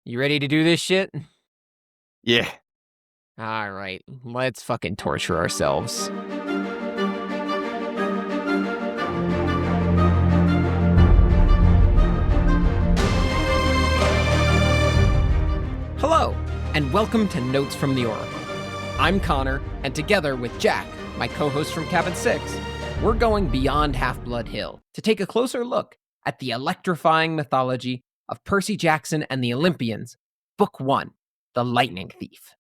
You ready to do this shit? Yeah. Alright, let's fucking torture ourselves. Hello, and welcome to Notes from the Oracle. I'm Connor, and together with Jack, my co-host from Cabin 6, we're going beyond Half-Blood Hill to take a closer look at the electrifying mythology of Percy Jackson and the Olympians, Book 1, The Lightning Thief.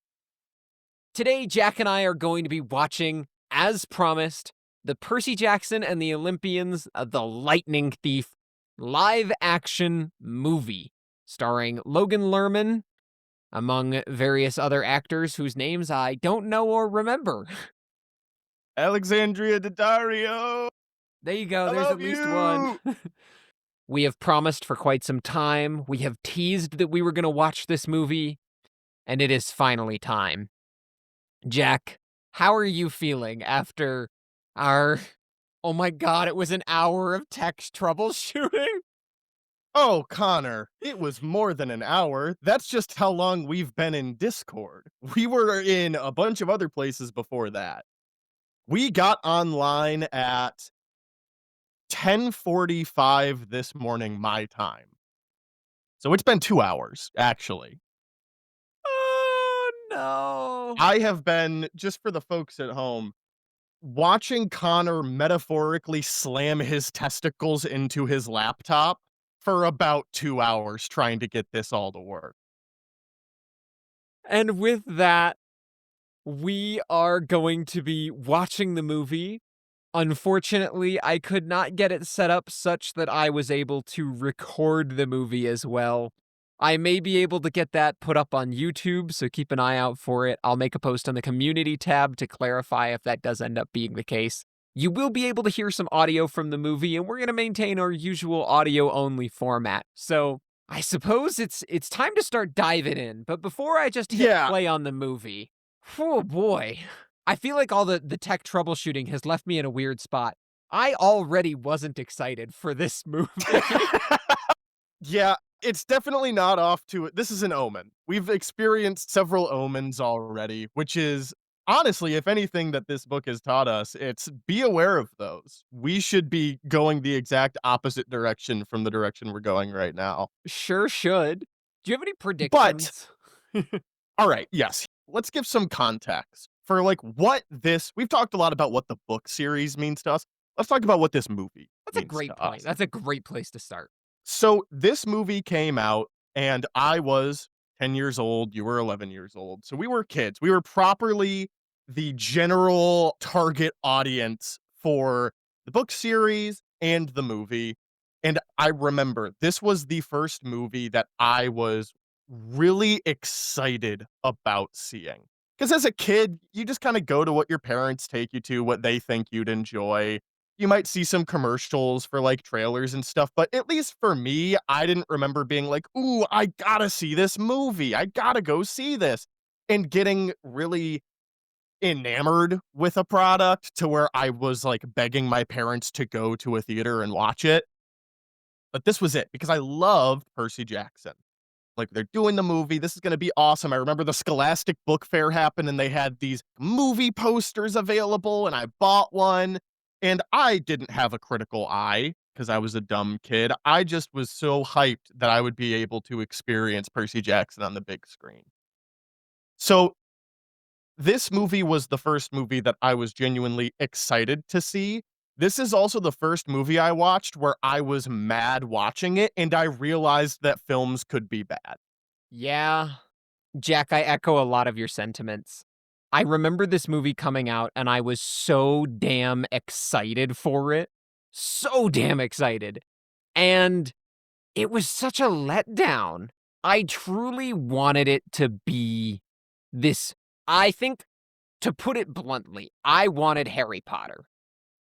Today, Jack and I are going to be watching, as promised, the Percy Jackson and the Olympians, The Lightning Thief live-action movie, starring Logan Lerman, among various other actors whose names I don't know or remember. Alexandria Daddario. There you go, I there's at love least one. you. We have promised for quite some time. We have teased that we were going to watch this movie, and it is finally time. Jack, how are you feeling after our, oh my god, it was an hour of tech troubleshooting? Oh, Connor, it was more than an hour. That's just how long we've been in Discord. We were in a bunch of other places before that. We got online at 10:45 this morning my time. So it's been 2 hours, actually. Oh no. I have been, just for the folks at home, watching Connor metaphorically slam his testicles into his laptop for about 2 hours trying to get this all to work. And with that, we are going to be watching the movie. Unfortunately, I could not get it set up such that I was able to record the movie as well. I may be able to get that put up on YouTube, so keep an eye out for it. I'll make a post on the community tab to clarify if that does end up being the case. You will be able to hear some audio from the movie, and we're going to maintain our usual audio-only format. So I suppose it's time to start diving in, but before I just hit Yeah. play on the movie, oh boy. I feel like all the tech troubleshooting has left me in a weird spot. I already wasn't excited for this movie. Yeah, it's definitely not off to it. This is an omen. We've experienced several omens already, which is honestly, if anything that this book has taught us, it's be aware of those. We should be going the exact opposite direction from the direction we're going right now. Sure should. Do you have any But predictions? all right, yes. Let's give some context for like what this we've talked a lot about what the book series means to us. Let's talk about what this movie That's a means great to point. us. That's a great place to start. So this movie came out and I was 10 years old, you were 11 years old. So we were kids. We were properly the general target audience for the book series and the movie. And I remember this was the first movie that I was really excited about seeing. Because as a kid, you just kind of go to what your parents take you to, what they think you'd enjoy. You might see some commercials for like trailers and stuff, but at least for me, I didn't remember being like, "Ooh, I gotta see this movie. I gotta go see this." And getting really enamored with a product to where I was like begging my parents to go to a theater and watch it. But this was it because I loved Percy Jackson. Like, they're doing the movie. This is gonna be awesome. I remember the Scholastic Book Fair happened, and they had these movie posters available, and I bought one. And I didn't have a critical eye because I was a dumb kid. I just was so hyped that I would be able to experience Percy Jackson on the big screen. So, this movie was the first movie that I was genuinely excited to see. This is also the first movie I watched where I was mad watching it, and I realized that films could be bad. Yeah. Jack, I echo a lot of your sentiments. I remember this movie coming out and I was so damn excited for it. So damn excited. And it was such a letdown. I truly wanted it to be this. I think, to put it bluntly, I wanted Harry Potter.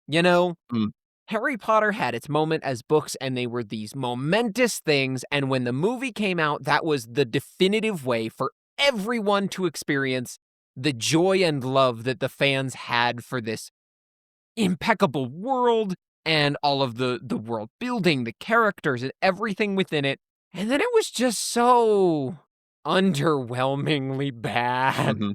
You know, Mm. Harry Potter had its moment as books, and they were these momentous things. And when the movie came out, that was the definitive way for everyone to experience the joy and love that the fans had for this impeccable world and all of the world building, the characters, and everything within it. And then it was just so underwhelmingly bad. Mhm.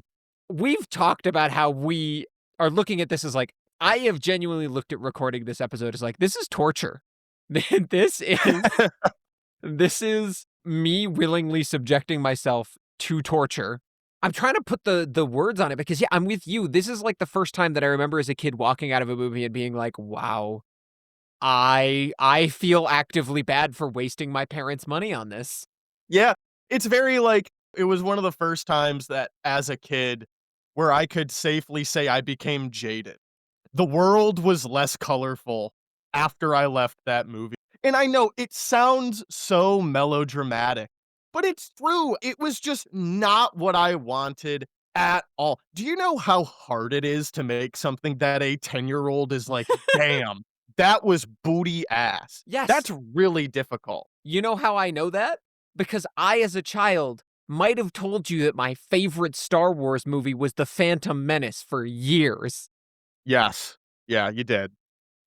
We've talked about how we are looking at this as like, I have genuinely looked at recording this episode as like, this is torture. This is this is me willingly subjecting myself to torture. I'm trying to put the words on it because yeah, I'm with you. This is like the first time that I remember as a kid walking out of a movie and being like, wow, I feel actively bad for wasting my parents' money on this. Yeah, it's very like it was one of the first times that as a kid where I could safely say I became jaded. The world was less colorful after I left that movie. And I know it sounds so melodramatic, but it's true. It was just not what I wanted at all. Do you know how hard it is to make something that a 10-year-old is like, damn, that was booty ass? Yes. That's really difficult. You know how I know that? Because I, as a child, might have told you that my favorite Star Wars movie was The Phantom Menace for years. Yes. Yeah, you did.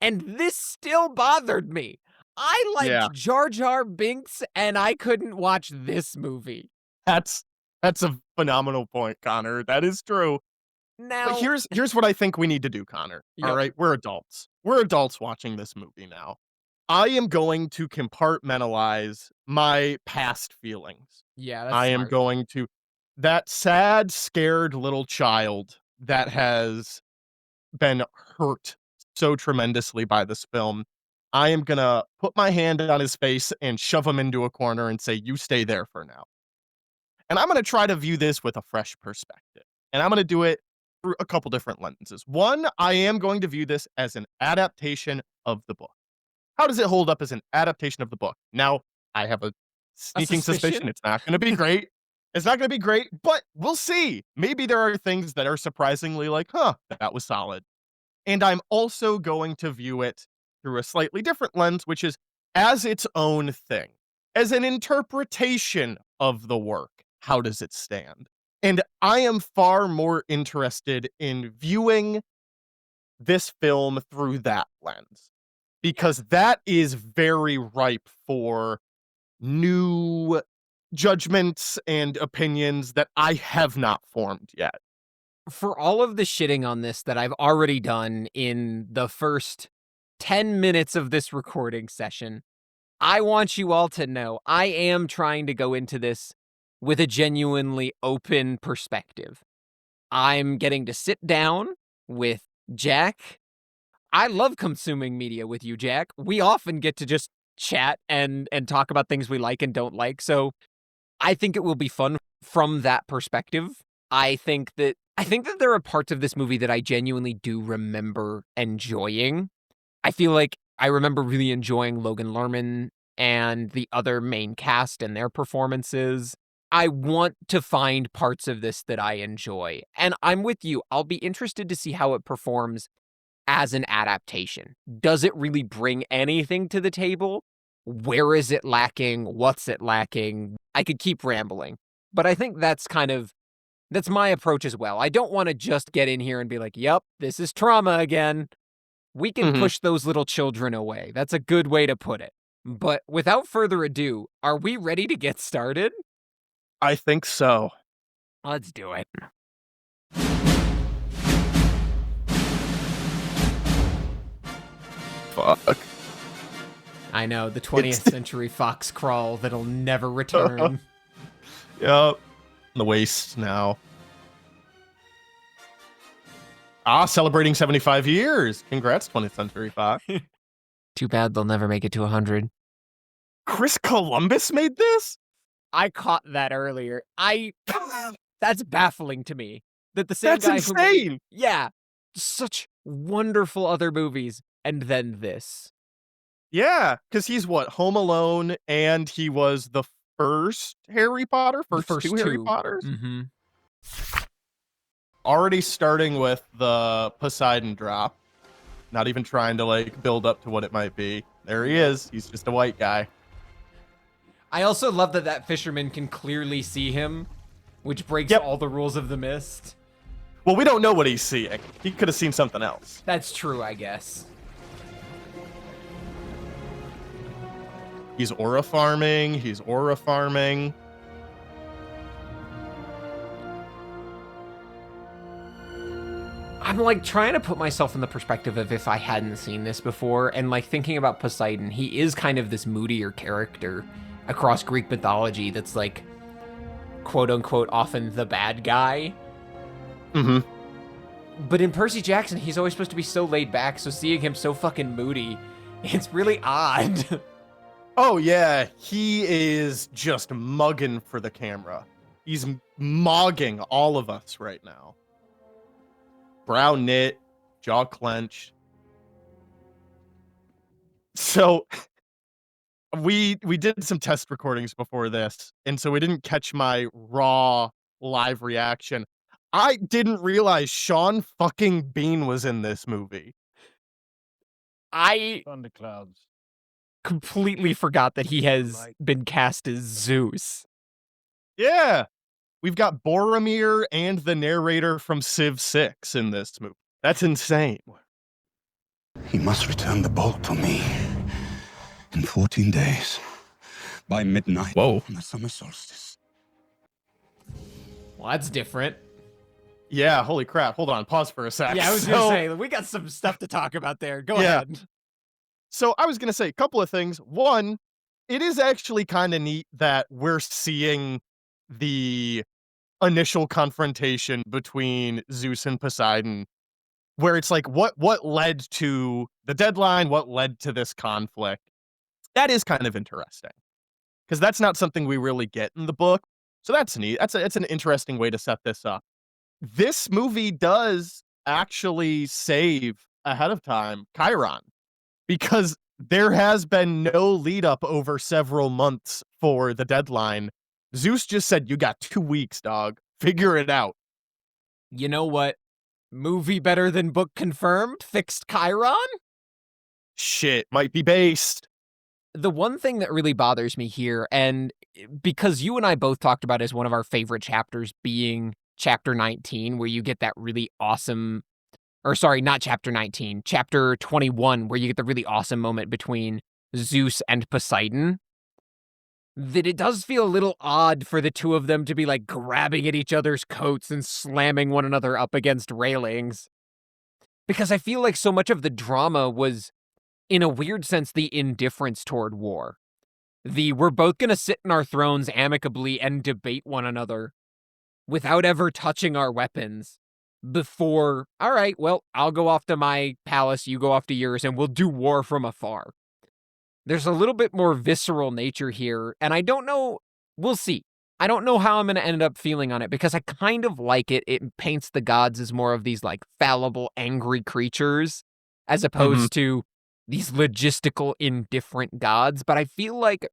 And this still bothered me. I Yeah. liked Jar Jar Binks, and I couldn't watch this movie. That's that's a phenomenal point, Connor. That is true. But Now, here's what I think we need to do, Connor. All yep, right, we're adults. We're adults watching this movie now. I am going to compartmentalize my past feelings. yeah, that's I am smart. going to that sad, scared little child that has been hurt so tremendously by this film. I am gonna put my hand on his face and shove him into a corner and say, "You stay there for now." And I'm gonna try to view this with a fresh perspective. And I'm gonna do it through a couple different lenses. One, I am going to view this as an adaptation of the book. How does it hold up as an adaptation of the book? Now, I have a A sneaking suspicion suspicion? it's not gonna be great. It's not gonna be great, but we'll see. Maybe there are things that are surprisingly like, huh, that was solid. And I'm also going to view it through a slightly different lens, which is as its own thing, as an interpretation of the work. How does it stand? And I am far more interested in viewing this film through that lens because that is very ripe for new judgments and opinions that I have not formed yet. For all of the shitting on this that I've already done in the first 10 minutes of this recording session, I want you all to know I am trying to go into this with a genuinely open perspective. I'm getting to sit down with Jack. I love consuming media with you, Jack. We often get to just chat and talk about things we like and don't like. So I think it will be fun from that perspective. I think that there are parts of this movie that I genuinely do remember enjoying. I feel like I remember really enjoying Logan Lerman and the other main cast and their performances. I want to find parts of this that I enjoy. And I'm with you. I'll be interested to see how it performs as an adaptation. Does it really bring anything to the table? Where is it lacking? What's it lacking? I could keep rambling. But I think that's my approach as well. I don't want to just get in here and be like, "Yep, this is trauma again." We can Mhm. push those little children away. That's a good way to put it. But without further ado, are we ready to get started? I think so. Let's do it. Fuck. I know, the It's 20th century fox crawl that'll never return. Yep. The waste now. Ah, celebrating 75 years. Congrats, 20th Century Fox. Too bad they'll never make it to 100. Chris Columbus made this? I caught that earlier. That's baffling to me. That the same That's guy who made, insane. yeah, such wonderful other movies, and then this. Yeah, because he's what, Home Alone, and he was the first Harry Potter, The first two first Harry two. Potters. Mm-hmm. Already starting with the Poseidon drop. Not even trying to like build up to what it might be. There he is. He's just a white guy. I also love that that fisherman can clearly see him, which breaks Yep. all the rules of the mist. Well, we don't know what he's seeing. He could have seen something else. That's true, I guess. He's aura farming. He's aura farming. I'm like trying to put myself in the perspective of if I hadn't seen this before, and like thinking about Poseidon, he is kind of this moodier character across Greek mythology that's like, quote unquote, often the bad guy. Mm-hmm. But in Percy Jackson, he's always supposed to be so laid back, so seeing him so fucking moody, it's really odd. Oh, yeah. He is just mugging for the camera. He's mogging all of us right now. Brow knit, jaw clenched. So we did some test recordings before this, and so we didn't catch my raw live reaction. I didn't realize Sean fucking Bean was in this movie. I Thunderclouds. completely forgot that he has been cast as Zeus. Yeah. We've got Boromir and the narrator from Civ 6 in this movie. That's insane. He must return the bolt to me in 14 days by midnight. Whoa. On the summer solstice. Well, that's different. Yeah, holy crap. Hold on, pause for a sec. Yeah, I was gonna say, we got some stuff to talk about there. Go ahead. So I was gonna say a couple of things. One, it is actually kind of neat that we're seeing the initial confrontation between Zeus and Poseidon, where it's like, what led to the deadline? What led to this conflict? That is kind of interesting, because that's not something we really get in the book. So that's neat. It's an interesting way to set this up. This movie does actually save ahead of time Chiron, because there has been no lead up over several months for the deadline. Zeus just said, you got 2 weeks, dog. Figure it out. You know what? Movie better than book confirmed? Fixed Chiron? Shit, might be based. The one thing that really bothers me here, and because you and I both talked about as one of our favorite chapters being chapter 19, where you get that really awesome, or sorry, not chapter 19, chapter 21, where you get the really awesome moment between Zeus and Poseidon, that it does feel a little odd for the two of them to be like grabbing at each other's coats and slamming one another up against railings. Because I feel like so much of the drama was, in a weird sense, the indifference toward war. We're both gonna sit in our thrones amicably and debate one another without ever touching our weapons before, all right, well, I'll go off to my palace, you go off to yours, and we'll do war from afar. There's a little bit more visceral nature here, and I don't know, we'll see. I don't know how I'm going to end up feeling on it, because I kind of like it. It paints the gods as more of these, like, fallible, angry creatures, as opposed to these logistical, indifferent gods. But I feel like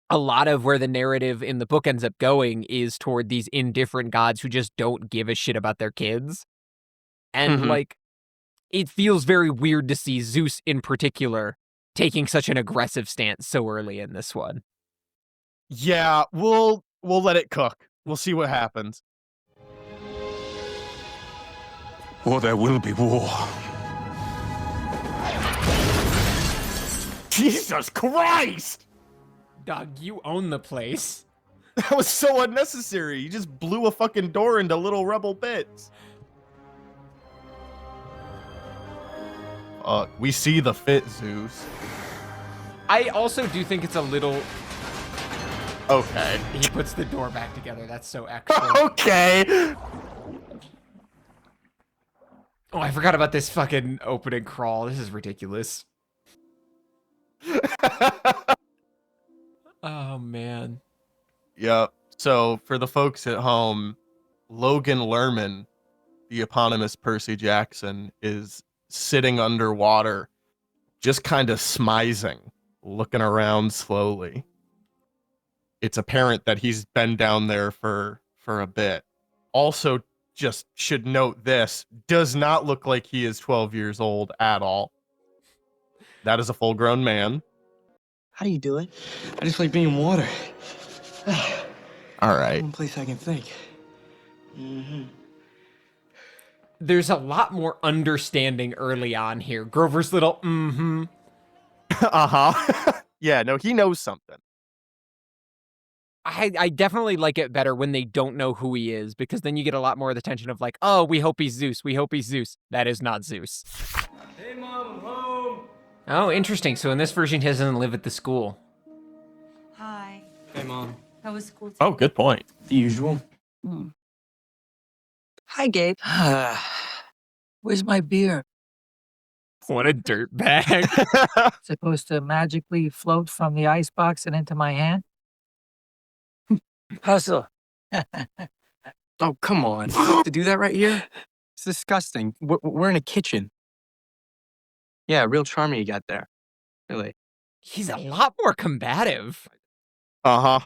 a lot of where the narrative in the book ends up going is toward these indifferent gods who just don't give a shit about their kids. And, like, it feels very weird to see Zeus in particular taking such an aggressive stance so early in this one. Yeah, we'll let it cook. We'll see what happens. Or there will be war. Jesus Christ! Dog, you own the place. That was so unnecessary. You just blew a fucking door into little rebel bits. We see the fit, Zeus. I also do think it's a little... Okay. He puts the door back together. That's so extra. Okay. Oh, I forgot about this fucking opening crawl. This is ridiculous. Oh, man. Yep. So, for the folks at home, Logan Lerman, the eponymous Percy Jackson, is sitting underwater, just kind of smizing, looking around slowly. It's apparent that he's been down there for a bit. Also, just should note this, does not look like he is 12 years old at all. That is a full-grown man. How do you do it? I just like being in water. All right. One place I can think. There's a lot more understanding early on here. Grover's little Uh-huh. Yeah, no, he knows something. I definitely like it better when they don't know who he is, because then you get a lot more of the tension of like, oh, we hope he's Zeus. We hope he's Zeus. That is not Zeus. Hey, Mom, I'm home. Oh, interesting. So in this version, he doesn't live at the school. Hi. Hey, Mom. How was school today? Oh, good point. The usual. Hi, Gabe. Where's my beer? What a dirtbag. Supposed to magically float from the icebox and into my hand? Hustle. Oh, come on. You have to do that right here? It's disgusting. We're in a kitchen. Yeah, real charming you got there. Really. He's a lot more combative. Uh-huh.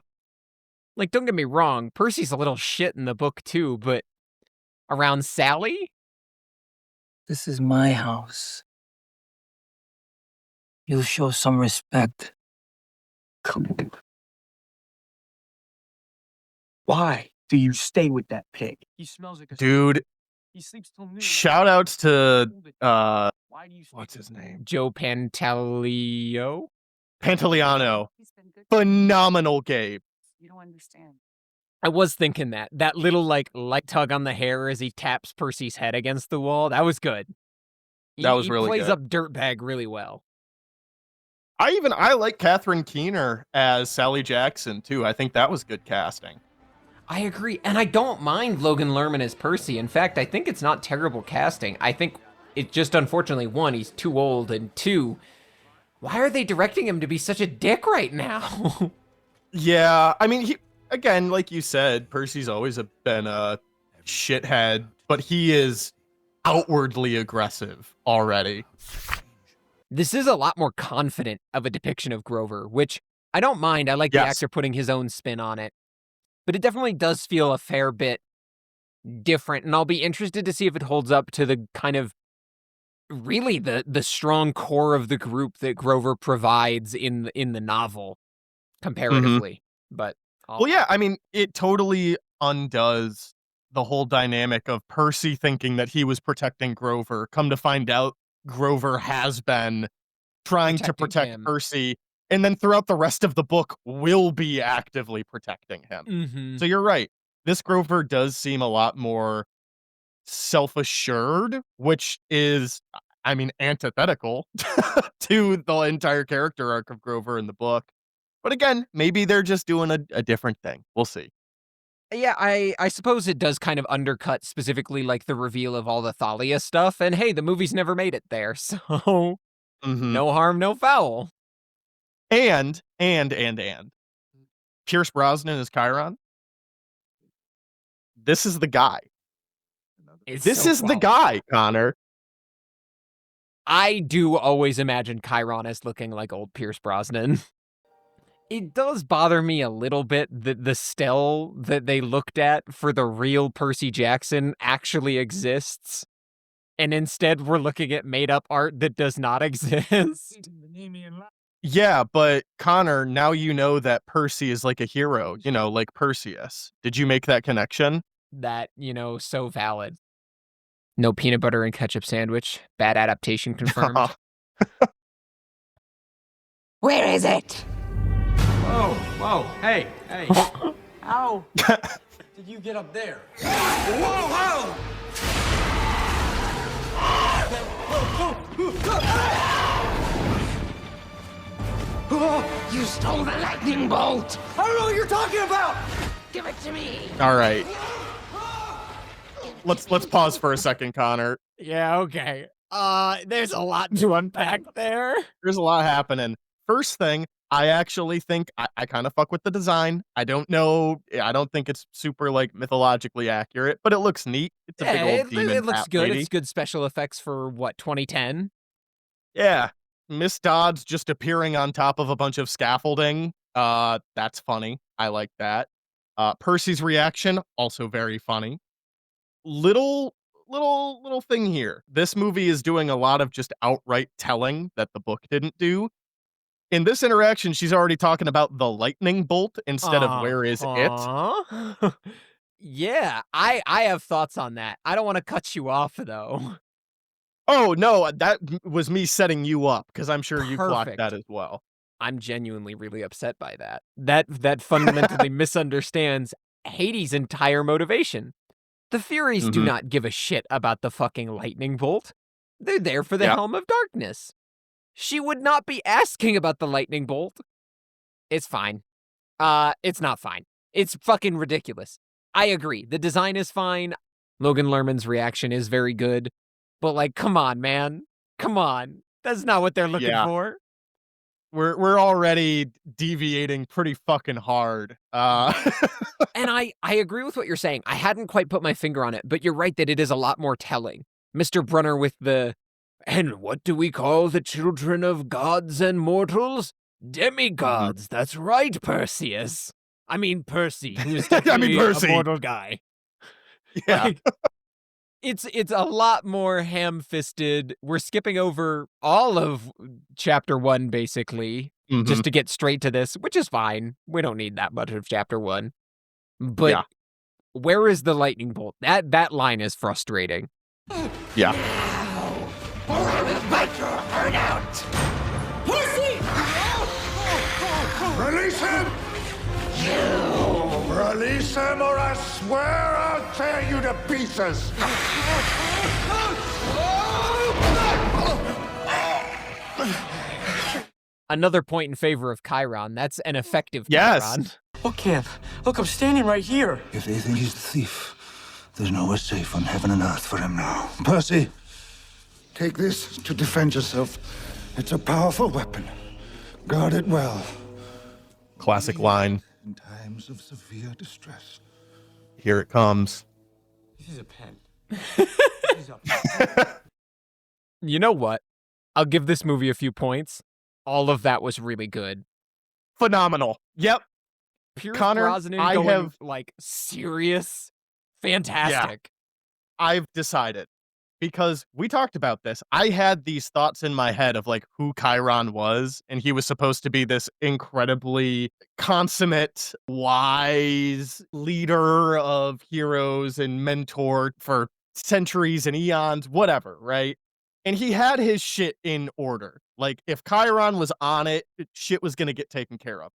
Like, don't get me wrong, Percy's a little shit in the book too, but around Sally? This is my house. You'll show some respect. Come on. Why do you stay with that pig? He smells like a Dude, He sleeps till noon. shout outs to Why do you stay what's his name? Joe Pantaleio? Pantaleano. He's been good. Phenomenal Gabe. You don't understand. I was thinking that little like light tug on the hair as he taps Percy's head against the wall, that was good. That was really plays good. up dirtbag really well. I like Catherine Keener as Sally Jackson too. I think that was good casting. I agree, and I don't mind Logan Lerman as Percy. In fact, I think it's not terrible casting. I think it just, unfortunately, one, he's too old, and two, why are they directing him to be such a dick right now? Yeah, I mean, he again, like you said, Percy's always been a shithead, but he is outwardly aggressive already. This is a lot more confident of a depiction of Grover, which I don't mind. I like the Yes. actor putting his own spin on it. But it definitely does feel a fair bit different, and I'll be interested to see if it holds up to the kind of really the strong core of the group that Grover provides in the novel comparatively. But Well, yeah, I mean, it totally undoes the whole dynamic of Percy thinking that he was protecting Grover. Come to find out, Grover has been trying to Protecting protect him. Percy, and then throughout the rest of the book will be actively protecting him. Mhm. So you're right. This Grover does seem a lot more self-assured, which is, I mean, antithetical to the entire character arc of Grover in the book. But again, maybe they're just doing a different thing. We'll see. Yeah, I suppose it does kind of undercut specifically like the reveal of all the Thalia stuff, and hey, the movie's never made it there, so Mhm. no harm, no foul. And Pierce Brosnan is Chiron. This is the guy. It's This so is the well- guy, Connor. I do always imagine Chiron as looking like old Pierce Brosnan. It does bother me a little bit that the stele that they looked at for the real Percy Jackson actually exists. And instead we're looking at made-up art that does not exist. Yeah, but Connor, now you know that Percy is like a hero, you know, like Perseus. Did you make that connection? That, so valid. No peanut butter and ketchup sandwich. Bad adaptation confirmed. Where is it? Whoa, hey. Ow. Did you get up there? You stole the lightning bolt. I don't know what you're talking about! Give it to me. All right. Let's pause for a second, Connor. Yeah, okay. There's a lot to unpack there. There's a lot happening. First thing, I actually think I kind of fuck with the design. I don't know. I don't think it's super like mythologically accurate, but it looks neat. It's a big old demon. It looks bat good. lady. It's good special effects for what, 2010? Yeah. Miss Dodds just appearing on top of a bunch of scaffolding. That's funny. I like that. Percy's reaction, also very funny. Little thing here. This movie is doing a lot of just outright telling that the book didn't do. In this interaction, she's already talking about the lightning bolt instead of where is it. Uh-huh. Yeah, I have thoughts on that. I don't want to cut you off though. Oh no, that was me setting you up because I'm sure you clocked Perfect. that as well. I'm genuinely really upset by that. That fundamentally misunderstands Hades' entire motivation. The Furies do not give a shit about the fucking lightning bolt. They're there for the Helm of Darkness. She would not be asking about the lightning bolt. It's fine. It's not fine. It's fucking ridiculous. I agree. The design is fine. Logan Lerman's reaction is very good. But, like, come on, man. Come on. That's not what they're looking for. We're already deviating pretty fucking hard. And I agree with what you're saying. I hadn't quite put my finger on it, but you're right that it is a lot more telling. Mr. Brunner with the, and what do we call the children of gods and mortals? Demigods. That's right, Perseus. I mean Percy, who's definitely a mortal guy. Yeah. Like, it's a lot more ham-fisted. We're skipping over all of chapter 1, basically, just to get straight to this, which is fine. We don't need that much of chapter 1. But where is the lightning bolt? That line is frustrating. Yeah. Now, or I will bite your heart out. Percy! Release him! You! Release him or I swear I'll tear you to pieces! Another point in favor of Chiron. That's an effective Yes. Chiron. Look, Camp. Look, I'm standing right here. If they think he's the thief, there's nowhere safe on heaven and earth for him now. Percy, take this to defend yourself. It's a powerful weapon. Guard it well. Classic line. In times of severe distress. Here it comes. This is a pen. This is a pen. You know what? I'll give this movie a few points. All of that was really good. Phenomenal. Yep. Pierce Connor, Brosnan I going, have- like, serious. Fantastic. I've decided, because we talked about this, I had these thoughts in my head of like who Chiron was, and he was supposed to be this incredibly consummate, wise leader of heroes and mentor for centuries and eons, whatever, right? And he had his shit in order. Like, if Chiron was on it, shit was gonna get taken care of.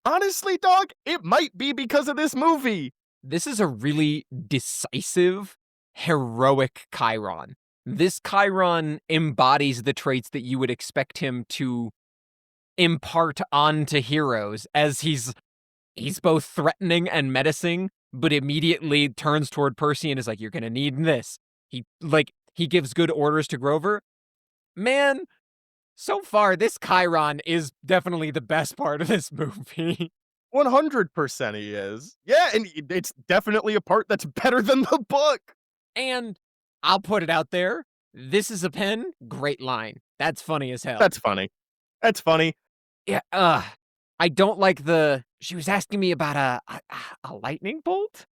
Honestly, dog, it might be because of this movie. This is a really decisive, heroic Chiron. This Chiron embodies the traits that you would expect him to impart onto heroes, as he's both threatening and menacing, but immediately turns toward Percy and is like, you're gonna need this. He gives good orders to Grover. Man, so far, this Chiron is definitely the best part of this movie. 100% he is. Yeah, and it's definitely a part that's better than the book. And I'll put it out there. This is a pen. Great line. That's funny as hell. That's funny. That's funny. Yeah. I don't like she was asking me about a lightning bolt.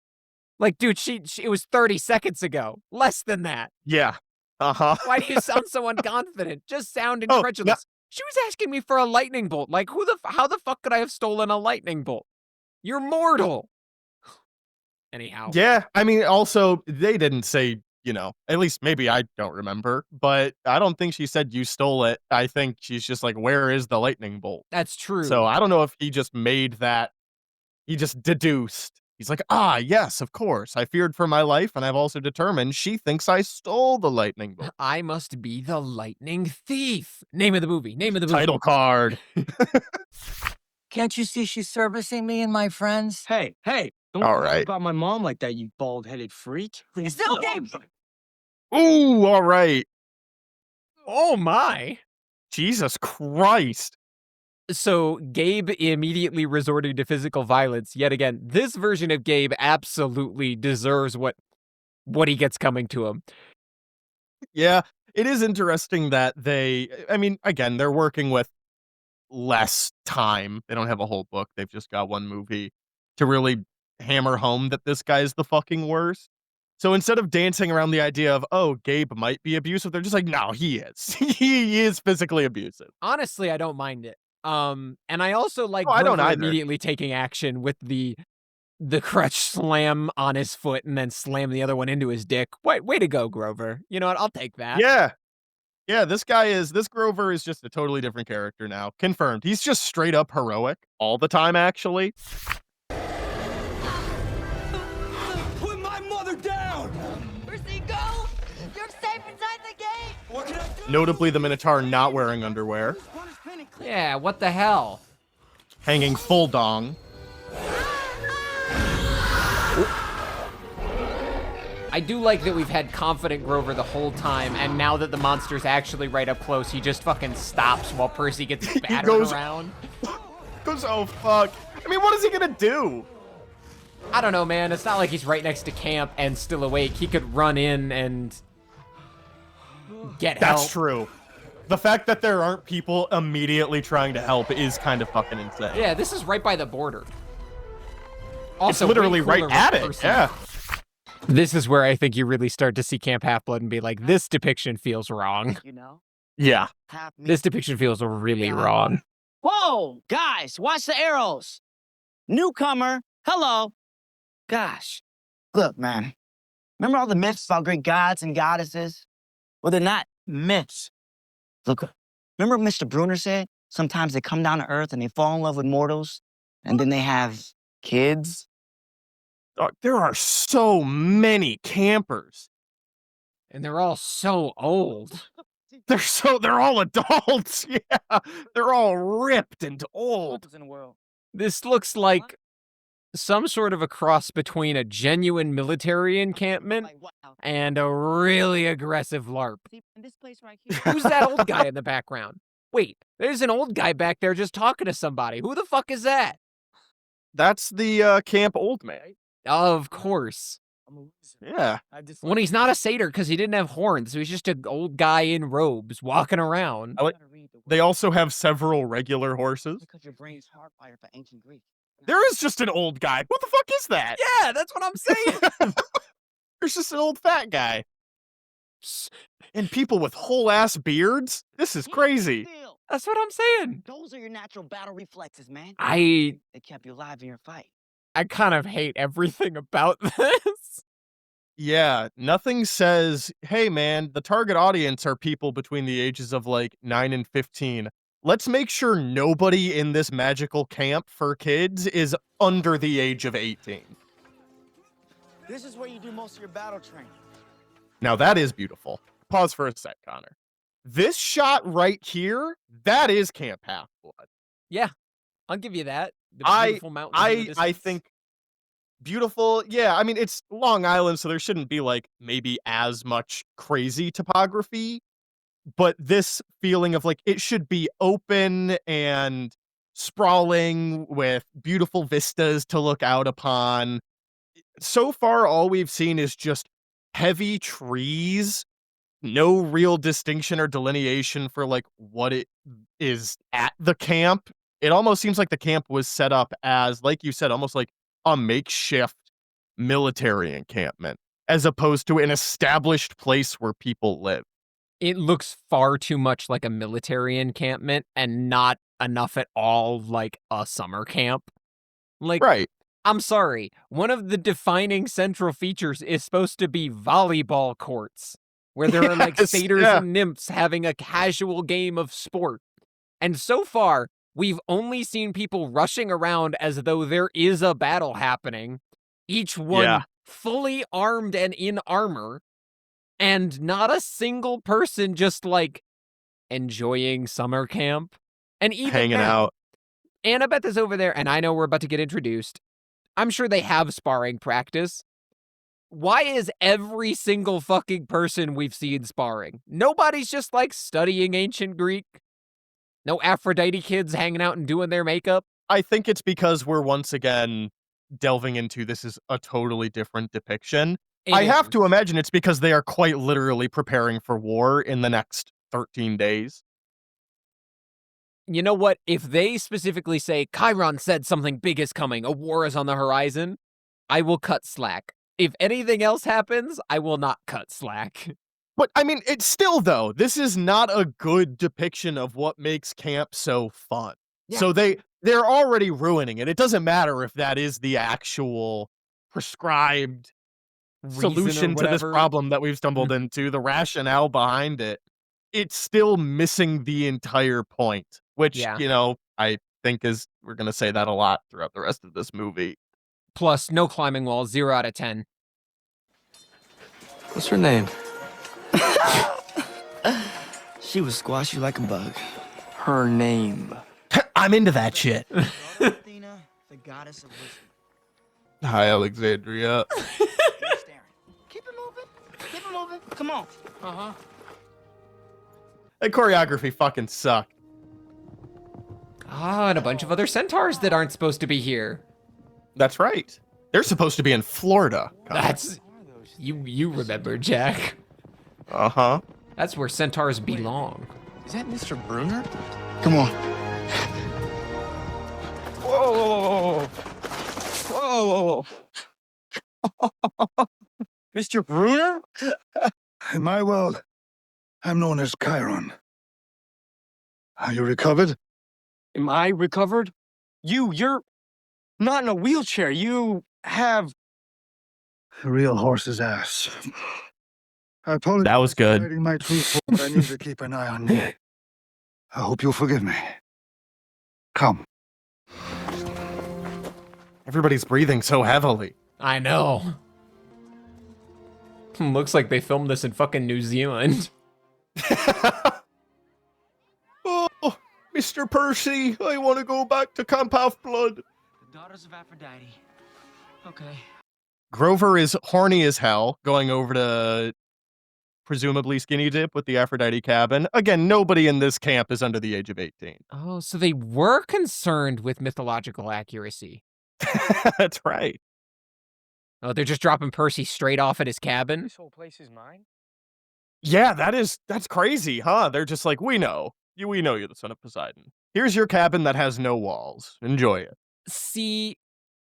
Like, dude, it was 30 seconds ago. Less than that. Yeah. Uh-huh. Why do you sound so unconfident? Just sound incredulous. She was asking me for a lightning bolt. Like, how the fuck could I have stolen a lightning bolt? You're mortal. Anyhow. Yeah, I mean, also, they didn't say, at least maybe I don't remember, but I don't think she said you stole it. I think she's just like, where is the lightning bolt? That's true. So I don't know if he just made that, he just deduced. He's like, yes, of course. I feared for my life, and I've also determined she thinks I stole the lightning bolt. I must be the lightning thief. Name of the movie. Title card. Can't you see she's servicing me and my friends? Hey, don't All talk right. about my mom like that, you bald-headed freak. Still game. Ooh, all right. Oh my. Jesus Christ. So Gabe immediately resorted to physical violence. Yet again, this version of Gabe absolutely deserves what he gets coming to him. Yeah, it is interesting that again, they're working with less time. They don't have a whole book. They've just got one movie to really hammer home that this guy's the fucking worst. So instead of dancing around the idea of, Gabe might be abusive, they're just like, no, he is. He is physically abusive. Honestly, I don't mind it. And I also like I don't Grover either. immediately taking action with the crutch slam on his foot and then slam the other one into his dick. Way to go, Grover. You know what? I'll take that. Yeah. Yeah, this Grover is just a totally different character now. Confirmed. He's just straight up heroic all the time, actually. Put my mother down! Percy, go! You're safe inside the gate! What can I do? Notably, the Minotaur not wearing underwear, Yeah, what the hell? hanging full dong. I do like that we've had confident Grover the whole time, and now that the monster's actually right up close, he just fucking stops while Percy gets battered goes- around. Goes, oh fuck. I mean, what is he gonna do? I don't know, man. It's not like he's right next to camp and still awake. He could run in and get help. That's true. The fact that there aren't people immediately trying to help is kind of fucking insane. Yeah, this is right by the border. It's Also, literally way right cooler at with it. Percy. Yeah. This is where I think you really start to see Camp Half-Blood and be like, this depiction feels wrong. You know? Yeah. This depiction feels really wrong. Whoa! Guys, watch the arrows! Newcomer, hello! Gosh. Look, man. Remember all the myths about great gods and goddesses? Well, they're not myths. Look, remember what Mr. Bruner said? Sometimes they come down to Earth and they fall in love with mortals, and then they have kids. Dog, there are so many campers. And they're all so old. They're all adults. Yeah. They're all ripped and old. In the world. This looks like some sort of a cross between a genuine military encampment Like, wow. and a really aggressive LARP. See, in this place right here. Who's that old guy in the background? Wait, there's an old guy back there just talking to somebody. Who the fuck is that? That's the Camp Old Man. Of course. Yeah. When he's not a satyr because he didn't have horns, so he's just an old guy in robes walking around. They also have several regular horses. Because your brain's hardwired for ancient Greek. There is just an old guy. What the fuck is that? Yeah, that's what I'm saying. There's just an old fat guy. And people with whole ass beards? This is crazy. Still, That's what I'm saying. those are your natural battle reflexes, man. I They kept you alive in your fight. kind of hate everything about this. Yeah, nothing says, hey man, the target audience are people between the ages of like 9 and 15. Let's make sure nobody in this magical camp for kids is under the age of 18. This is where you do most of your battle training. Now that is beautiful. Pause for a sec, Connor. This shot right here, that is Camp Half-Blood. Yeah, I'll give you that. The beautiful mountains in the I distance. think beautiful. Yeah, I mean, it's Long Island, so there shouldn't be like maybe as much crazy topography, but this feeling of like it should be open and sprawling with beautiful vistas to look out upon. So far, all we've seen is just heavy trees, no real distinction or delineation for like what it is at the camp. It almost seems like the camp was set up as, like you said, almost like a makeshift military encampment, as opposed to an established place where people live. It looks far too much like a military encampment and not enough at all like a summer camp. Like, Right. I'm sorry, one of the defining central features is supposed to be volleyball courts, where there are like Yes, satyrs yeah. and nymphs having a casual game of sport. And so far, we've only seen people rushing around as though there is a battle happening, each one Yeah. fully armed and in armor, and not a single person just like enjoying summer camp. And even Hanging now, out. Annabeth is over there, and I know we're about to get introduced. I'm sure they have sparring practice. Why is every single fucking person we've seen sparring? Nobody's just like studying ancient Greek. No Aphrodite kids hanging out and doing their makeup. I think it's because we're once again delving into this is a totally different depiction. I have to imagine it's because they are quite literally preparing for war in the next 13 days. You know what? If they specifically say, Chiron said something big is coming, a war is on the horizon, I will cut slack. If anything else happens, I will not cut slack. But I mean, it's still though, this is not a good depiction of what makes camp so fun. Yeah. So they're already ruining it. It doesn't matter if that is the actual prescribed Reason or solution to this whatever. problem that we've stumbled into, the rationale behind it. it's still missing the entire point, which, Yeah. I think we're going to say that a lot throughout the rest of this movie. Plus, no climbing walls, 0 out of 10. What's her name? She was squashy like a bug. Her name. I'm into that shit. Athena, the goddess of wisdom. Hi, Alexandria. Keep it moving. Keep it moving. Come on. Uh-huh. That choreography fucking sucked. Ah, and a bunch of other centaurs that aren't supposed to be here. That's right. They're supposed to be in Florida. That's... You remember, Jack. Uh-huh. That's where centaurs belong. Is that Mr. Bruner? Come on. Whoa! Whoa! Mr. Bruner? In my world, I'm known as Chiron. Are you recovered? Am I recovered? You're not in a wheelchair. You have... A real horse's ass. I apologize That was good. for hiding my true form, but I need to keep an eye on you. I hope you'll forgive me. Come. Everybody's breathing so heavily. I know. Looks like they filmed this in fucking New Zealand. Oh, Mr. Percy, I want to go back to Camp Half-Blood. The daughters of Aphrodite. Okay. Grover is horny as hell, going over to presumably skinny dip with the Aphrodite cabin. Again, nobody in this camp is under the age of 18. Oh, so they were concerned with mythological accuracy. That's right. Oh, they're just dropping Percy straight off at his cabin? This whole place is mine? Yeah, that's crazy, huh? They're just like, we know you're the son of Poseidon. Here's your cabin that has no walls. Enjoy it. See,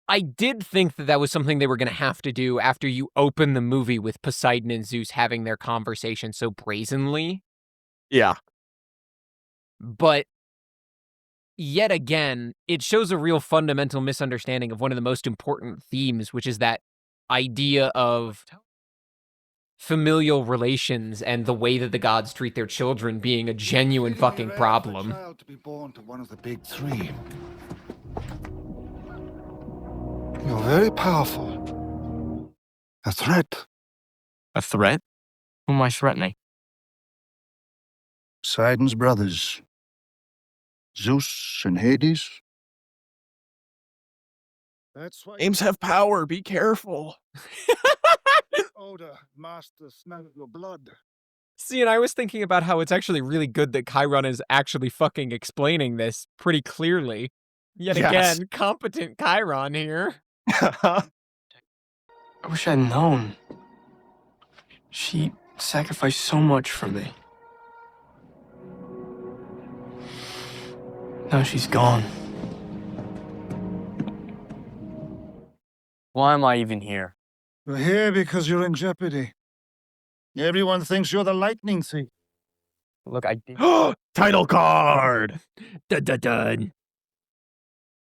I did think that was something they were going to have to do after you open the movie with Poseidon and Zeus having their conversation so brazenly. Yeah. But yet again, it shows a real fundamental misunderstanding of one of the most important themes, which is that idea of familial relations and the way that the gods treat their children being a genuine fucking problem. Child to be born to one of the big three. You're very powerful. A threat. A threat? Who am I threatening? Poseidon's brothers. Zeus and Hades. That's why Names have power. Be careful. odor master smell of your blood. See, and I was thinking about how it's actually really good that Chiron is actually fucking explaining this pretty clearly. Yet Yes. again, competent Chiron here. I wish I'd known. She sacrificed so much for me. Now she's gone. Why am I even here? You're here because you're in jeopardy. Everyone thinks you're the lightning thief. Look, I did. Title card. Dun dun dun.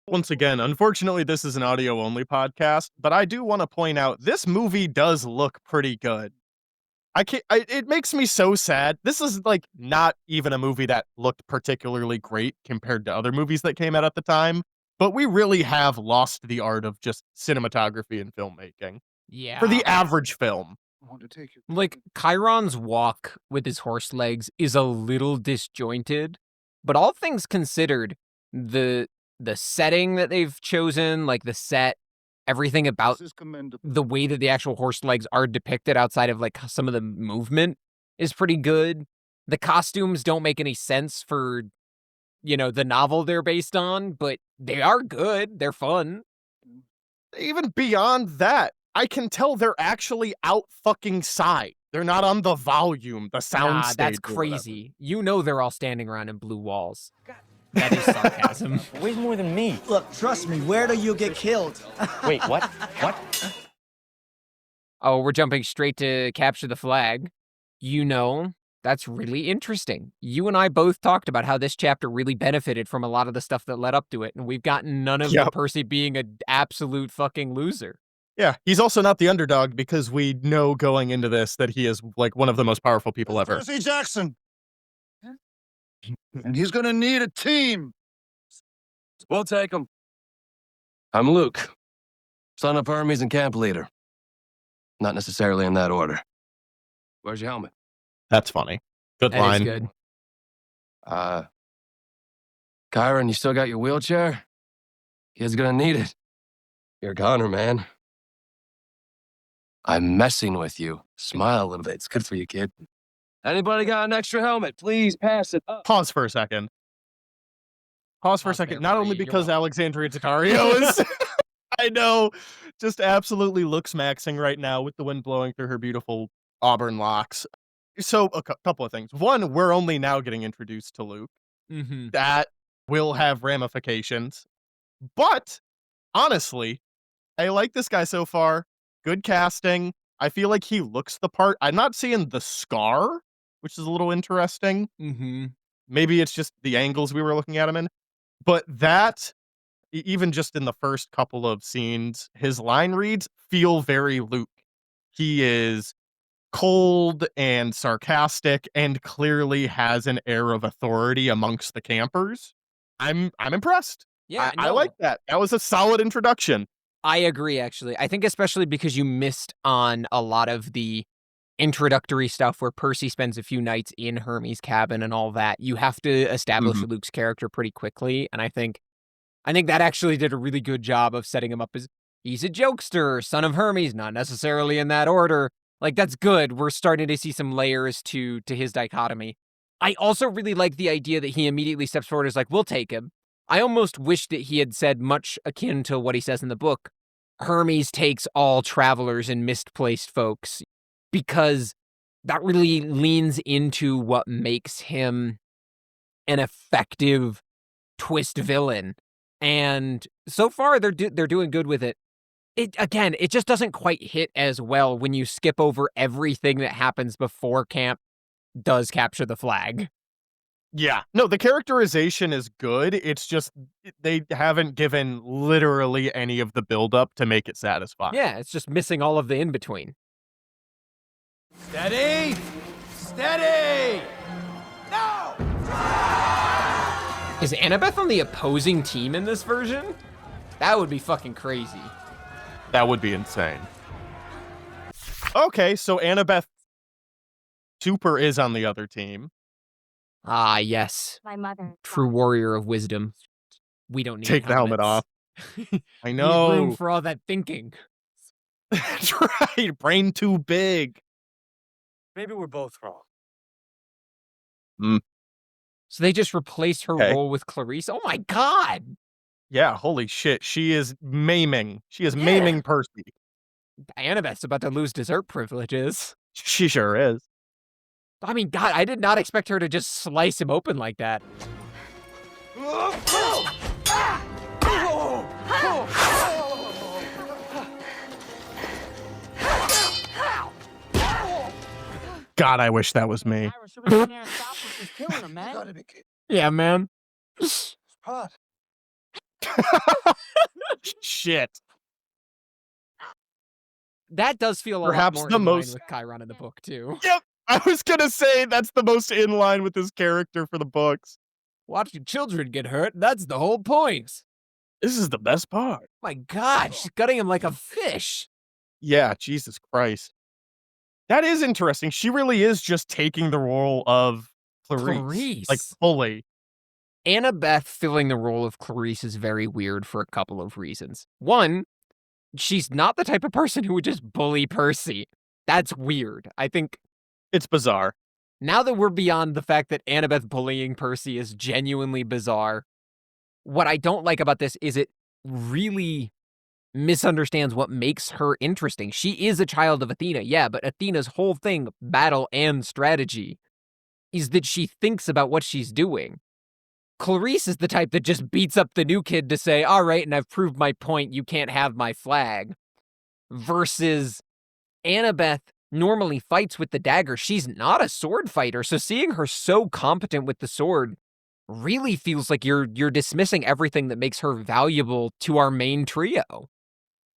Once again, unfortunately, this is an audio-only podcast, but I do want to point out this movie does look pretty good. It makes me so sad. This is like not even a movie that looked particularly great compared to other movies that came out at the time, but we really have lost the art of just cinematography and filmmaking Yeah. for the average film. I want to take you. Like, Chiron's walk with his horse legs is a little disjointed, but all things considered, the setting that they've chosen, like the set, everything about This is commendable. the way that the actual horse legs are depicted outside of like some of the movement is pretty good. The costumes don't make any sense for, the novel they're based on, but they are good. They're fun. Even beyond that, I can tell they're actually out fucking side. They're not on the volume, the sound Nah, stage. that's or whatever. crazy. They're all standing around in blue walls. That is sarcasm. Way more than me. Look, trust me, where do you get killed? Wait, what? What? Oh, we're jumping straight to capture the flag. That's really interesting. You and I both talked about how this chapter really benefited from a lot of the stuff that led up to it, and we've gotten none of the Percy being an absolute fucking loser. Yeah, he's also not the underdog because we know going into this that he is like one of the most powerful people ever. Percy Jackson. And he's gonna need a team. We'll take him. I'm Luke, son of Hermes and camp leader. Not necessarily in that order. Where's your helmet? That's funny. Good That line. is good. Kyron, you still got your wheelchair? Kid's gonna need it. You're Connor, man. I'm messing with you. Smile a little bit. It's good for you, kid. Anybody got an extra helmet? Please pass it up. Pause for a second. Pause for a Pause second. there Not for only you. You're because welcome. Alexandria Daddario is, I know, just absolutely looks maxing right now with the wind blowing through her beautiful auburn locks. So a couple of things. One, we're only now getting introduced to Luke. Mm-hmm. That will have ramifications. But honestly, I like this guy so far. Good casting. I feel like he looks the part. I'm not seeing the scar, which is a little interesting. Mm-hmm. Maybe it's just the angles we were looking at him in. But that, even just in the first couple of scenes, his line reads feel very Luke. He is cold and sarcastic and clearly has an air of authority amongst the campers. I'm impressed. Yeah, I like that. That was a solid introduction. I agree, actually. I think especially because you missed on a lot of the introductory stuff where Percy spends a few nights in Hermes' cabin and all that. You have to establish Luke's character pretty quickly, and I think that actually did a really good job of setting him up as he's a jokester, son of Hermes, not necessarily in that order. Like, that's good. We're starting to see some layers to his dichotomy. I also really like the idea that he immediately steps forward as like, we'll take him. I almost wish that he had said much akin to what he says in the book. Hermes takes all travelers and misplaced folks, because that really leans into what makes him an effective twist villain. And so far, they're doing good with it. It just doesn't quite hit as well when you skip over everything that happens before camp does capture the flag. Yeah. No, the characterization is good. It's just they haven't given literally any of the buildup to make it satisfying. Yeah, it's just missing all of the in-between. Steady! Steady! No! Is Annabeth on the opposing team in this version? That would be fucking crazy. That would be insane. Okay, so Annabeth Super is on the other team. Ah, yes. My mother. True warrior of wisdom. We don't need Take the helmet off. helmets. I Need know. room for all that thinking. That's right. Brain too big. Maybe we're both wrong. So they just replaced her Okay. role with Clarice? Oh my god! Yeah, holy shit. She is maiming. She is Yeah. maiming Percy. Annabeth's about to lose dessert privileges. She sure is. I mean, God, I did not expect her to just slice him open like that. God, I wish that was me. Irish, you been in there and stop us from killing him, man. Gotta be kidding. Yeah, man. Part. Shit. That does feel a Perhaps lot more the in most- line with Chiron in the book, too. Yep. I was gonna say that's the most in line with this character for the books. Watching children get hurt, that's the whole point. This is the best part. My God, she's gutting him like a fish. Yeah, Jesus Christ. That is interesting. She really is just taking the role of Clarice. Like, fully. Annabeth filling the role of Clarice is very weird for a couple of reasons. One, she's not the type of person who would just bully Percy. That's weird. I think It's bizarre. now that we're beyond the fact that Annabeth bullying Percy is genuinely bizarre, what I don't like about this is it really misunderstands what makes her interesting. She is a child of Athena, yeah, but Athena's whole thing, battle and strategy, is that she thinks about what she's doing. Clarice is the type that just beats up the new kid to say, all right, and I've proved my point, you can't have my flag. Versus Annabeth normally fights with the dagger. She's not a sword fighter, so seeing her so competent with the sword really feels like you're dismissing everything that makes her valuable to our main trio.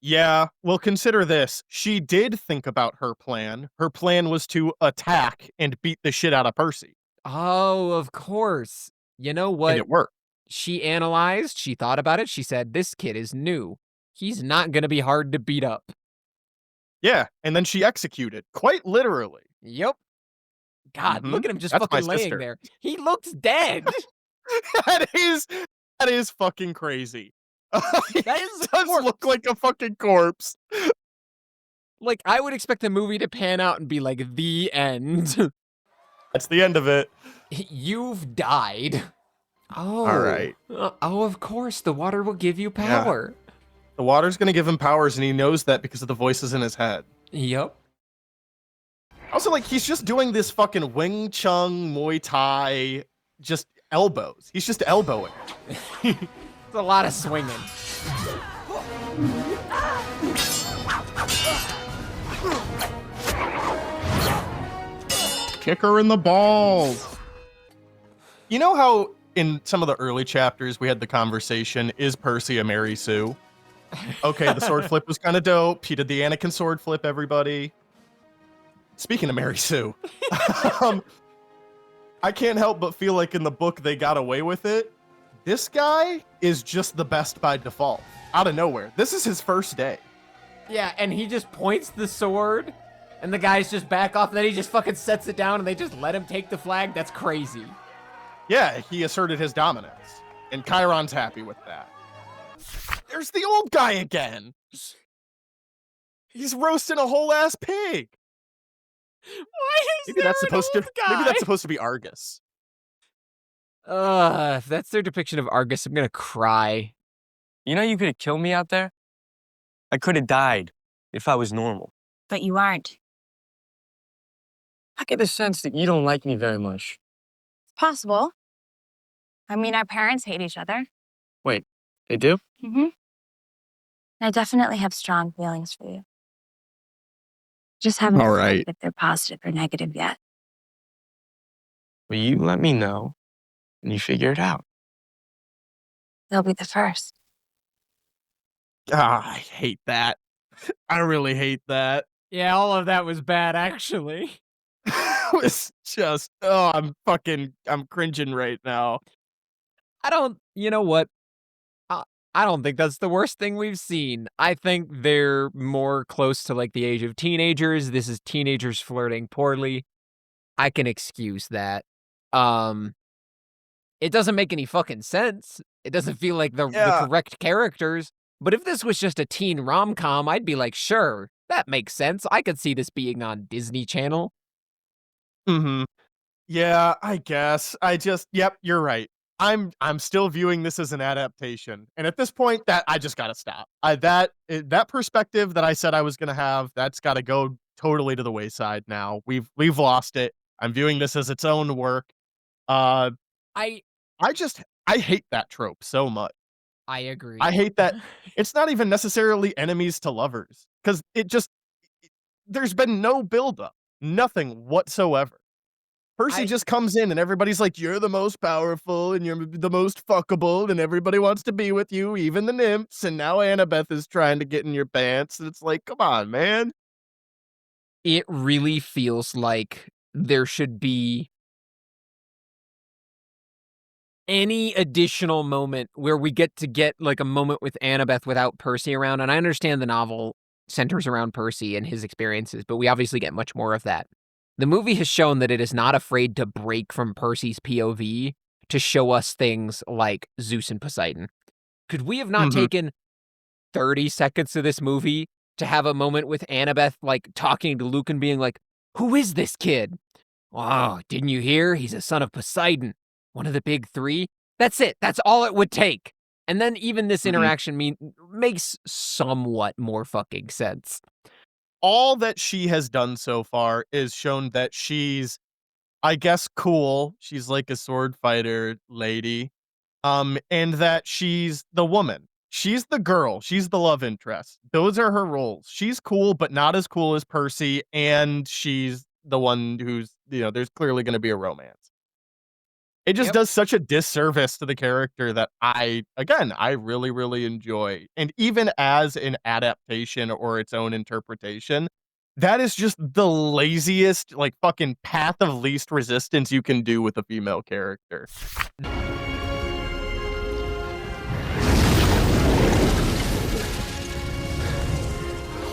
Yeah, well, consider this. She did think about her plan. Her plan was to attack and beat the shit out of Percy. Oh, of course. You know And what? it worked. She analyzed, she thought about it, she said, "This kid is new. He's not gonna be hard to beat up." Yeah, and then she executed, quite literally. Yep. God, Mhm. look at him just That's my fucking laying sister. there. He looks dead. That is fucking crazy. He That is a does corpse. look like a fucking corpse. Like, I would expect the movie to pan out and be like, "The end. That's the end of it. You've died." Oh. Alright. Oh, of course, the water will give you Yeah. power. The water's gonna give him powers, and he knows that because of the voices in his head. Yep. Also, like, he's just doing this fucking Wing Chun Muay Thai, just elbows. He's just elbowing. It's a lot of swinging. Kick her in the balls. You know how in some of the early chapters we had the conversation, is Percy a Mary Sue? Okay, the sword flip was kind of dope. He did the Anakin sword flip, everybody. Speaking of Mary Sue, I can't help but feel like in the book they got away with it. This guy is just the best by default, out of nowhere. This is his first day. Yeah, and he just points the sword, and the guys just back off, and then he just fucking sets it down, and they just let him take the flag. That's crazy. Yeah, he asserted his dominance, and Chiron's happy with that. There's the old guy again. He's roasting a whole ass pig. Why is Maybe there that's an supposed old to. guy? Maybe that's supposed to be Argus. If that's their depiction of Argus, I'm gonna cry. You know you could have killed me out there? I could have died if I was normal. But you aren't. I get the sense that you don't like me very much. It's possible. I mean, our parents hate each other. Wait, they do? Mm-hmm. I definitely have strong feelings for you. Just haven't All decided right. if they're positive or negative yet. Well, you let me know, and you figure it out. They'll be the first. Ah, I hate that. I really hate that. Yeah, all of that was bad, actually. It was just, I'm cringing right now. You know what? I don't think that's the worst thing we've seen. I think they're more close to like the age of teenagers. This is teenagers flirting poorly. I can excuse that. It doesn't make any fucking sense. It doesn't feel like the Yeah. correct characters. But if this was just a teen rom-com, I'd be like, sure, that makes sense. I could see this being on Disney Channel. Mm-hmm. Yeah, I guess. Yep, you're right. I'm still viewing this as an adaptation. And at this point, that I just gotta stop. That perspective that I said I was gonna have, that's gotta go totally to the wayside now. We've lost it. I'm viewing this as its own work. Uh I I hate that trope so much. agree. I hate that it's not even necessarily enemies to lovers, because there's been no buildup, nothing whatsoever. Percy I- just comes in and everybody's like, you're the most powerful and you're the most fuckable and everybody wants to be with you, even the nymphs. And now Annabeth is trying to get in your pants. And it's like, come on, man. It really feels like there should be any additional moment where we get like a moment with Annabeth without Percy around. And I understand the novel centers around Percy and his experiences, but we obviously get much more of that. The movie has shown that it is not afraid to break from Percy's POV to show us things like Zeus and Poseidon. Could we have not taken 30 seconds of this movie to have a moment with Annabeth, like, talking to Luke and being like, who is this kid? Oh, didn't you hear? He's a son of Poseidon, one of the big three. That's it. That's all it would take. And then even this interaction makes somewhat more fucking sense. All that she has done so far is shown that she's, I guess, cool. She's like a sword fighter lady. And that she's the woman. She's the girl. She's the love interest. Those are her roles. She's cool, but not as cool as Percy. And she's the one who's, there's clearly going to be a romance. It just does such a disservice to the character that I really, really enjoy. And even as an adaptation or its own interpretation, That is just the laziest, like, fucking path of least resistance you can do with a female character.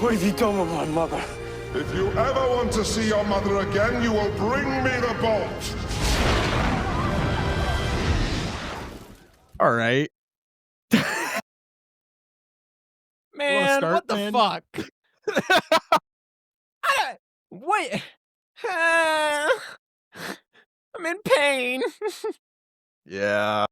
What have you done with my mother? If you ever want to see your mother again, you will bring me the bolt. All right. Man, start, what the man? fuck? Wait. I'm in pain. Yeah.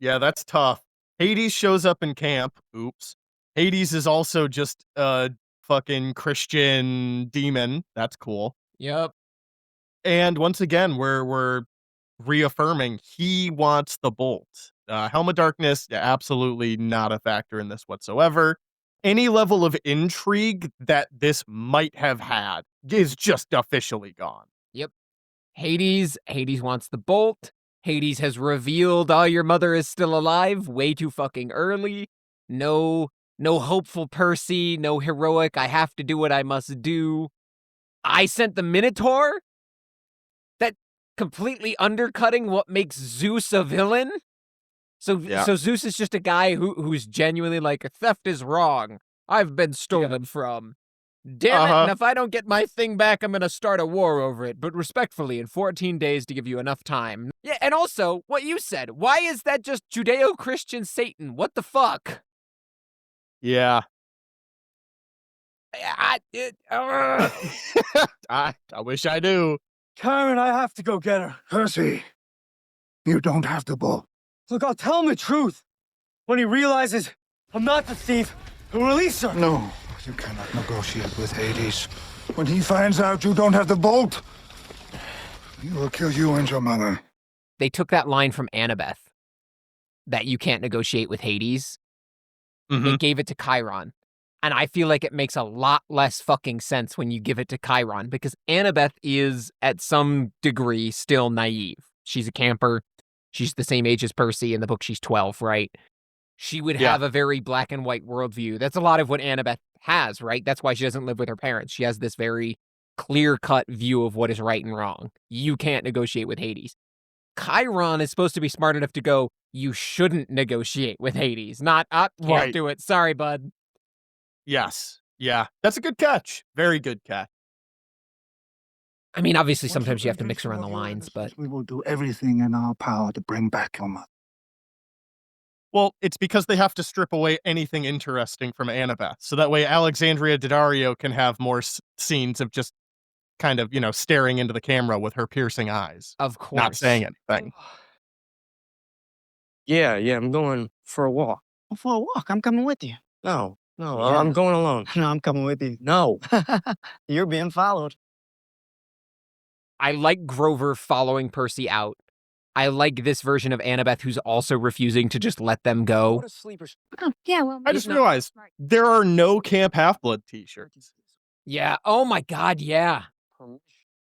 Yeah, that's tough. Hades shows up in camp. Oops. Hades is also just a fucking Christian demon. That's cool. Yep. And once again, we're reaffirming he wants the bolt. Helm of Darkness, absolutely not a factor in this whatsoever. Any level of intrigue that this might have had is just officially gone. Yep. Hades wants the bolt. Hades has revealed, oh, your mother is still alive way too fucking early. No hopeful Percy, no heroic, I have to do what I must do. I sent the Minotaur? That completely undercutting what makes Zeus a villain? So Zeus is just a guy who's genuinely like, theft is wrong. I've been stolen from. Damn it, and if I don't get my thing back, I'm gonna start a war over it, but respectfully, in 14 days to give you enough time. Yeah, and also, what you said, why is that just Judeo-Christian Satan? What the fuck? Yeah. I wish I knew. Karen, I have to go get her. Percy, you don't have the bolt. Look, I'll tell him the truth. When he realizes I'm not the thief, he'll release her. No, you cannot negotiate with Hades. When he finds out you don't have the bolt, he will kill you and your mother. They took that line from Annabeth, that you can't negotiate with Hades. They gave it to Chiron. And I feel like it makes a lot less fucking sense when you give it to Chiron, because Annabeth is, at some degree, still naive. She's a camper. She's the same age as Percy. In the book, she's 12, right? She would have a very black and white worldview. That's a lot of what Annabeth has, right? That's why she doesn't live with her parents. She has this very clear-cut view of what is right and wrong. You can't negotiate with Hades. Chiron is supposed to be smart enough to go, you shouldn't negotiate with Hades. Not, can't do it. Sorry, bud. Yes. Yeah. That's a good catch. Very good catch. I mean, obviously, sometimes you have to mix around the lines, but... We will do everything in our power to bring back your mother. Well, it's because they have to strip away anything interesting from Annabeth. So that way Alexandria Daddario can have more scenes of just kind of, staring into the camera with her piercing eyes. Of course. Not saying anything. Yeah, I'm going for a walk. Oh, for a walk. I'm coming with you. No, Yeah. I'm going alone. No, I'm coming with you. No. You're being followed. I like Grover following Percy out. I like this version of Annabeth who's also refusing to just let them go. What a sleeper. Oh, yeah, well, I just realized there are no Camp Half-Blood t-shirts. Yeah. Oh my God, yeah.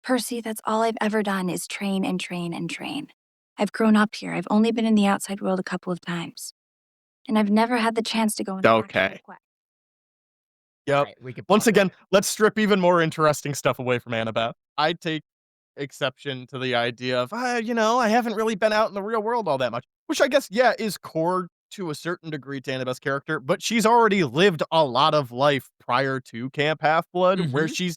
Percy, that's all I've ever done is train and train and train. I've grown up here. I've only been in the outside world a couple of times. And I've never had the chance to go in the Okay. Yep. Right, we could Once pause again, let's strip even more interesting stuff away from Annabeth. I take exception to the idea of, I haven't really been out in the real world all that much, which I guess, is core to a certain degree to Annabeth's character, but she's already lived a lot of life prior to Camp Half-Blood, where she's,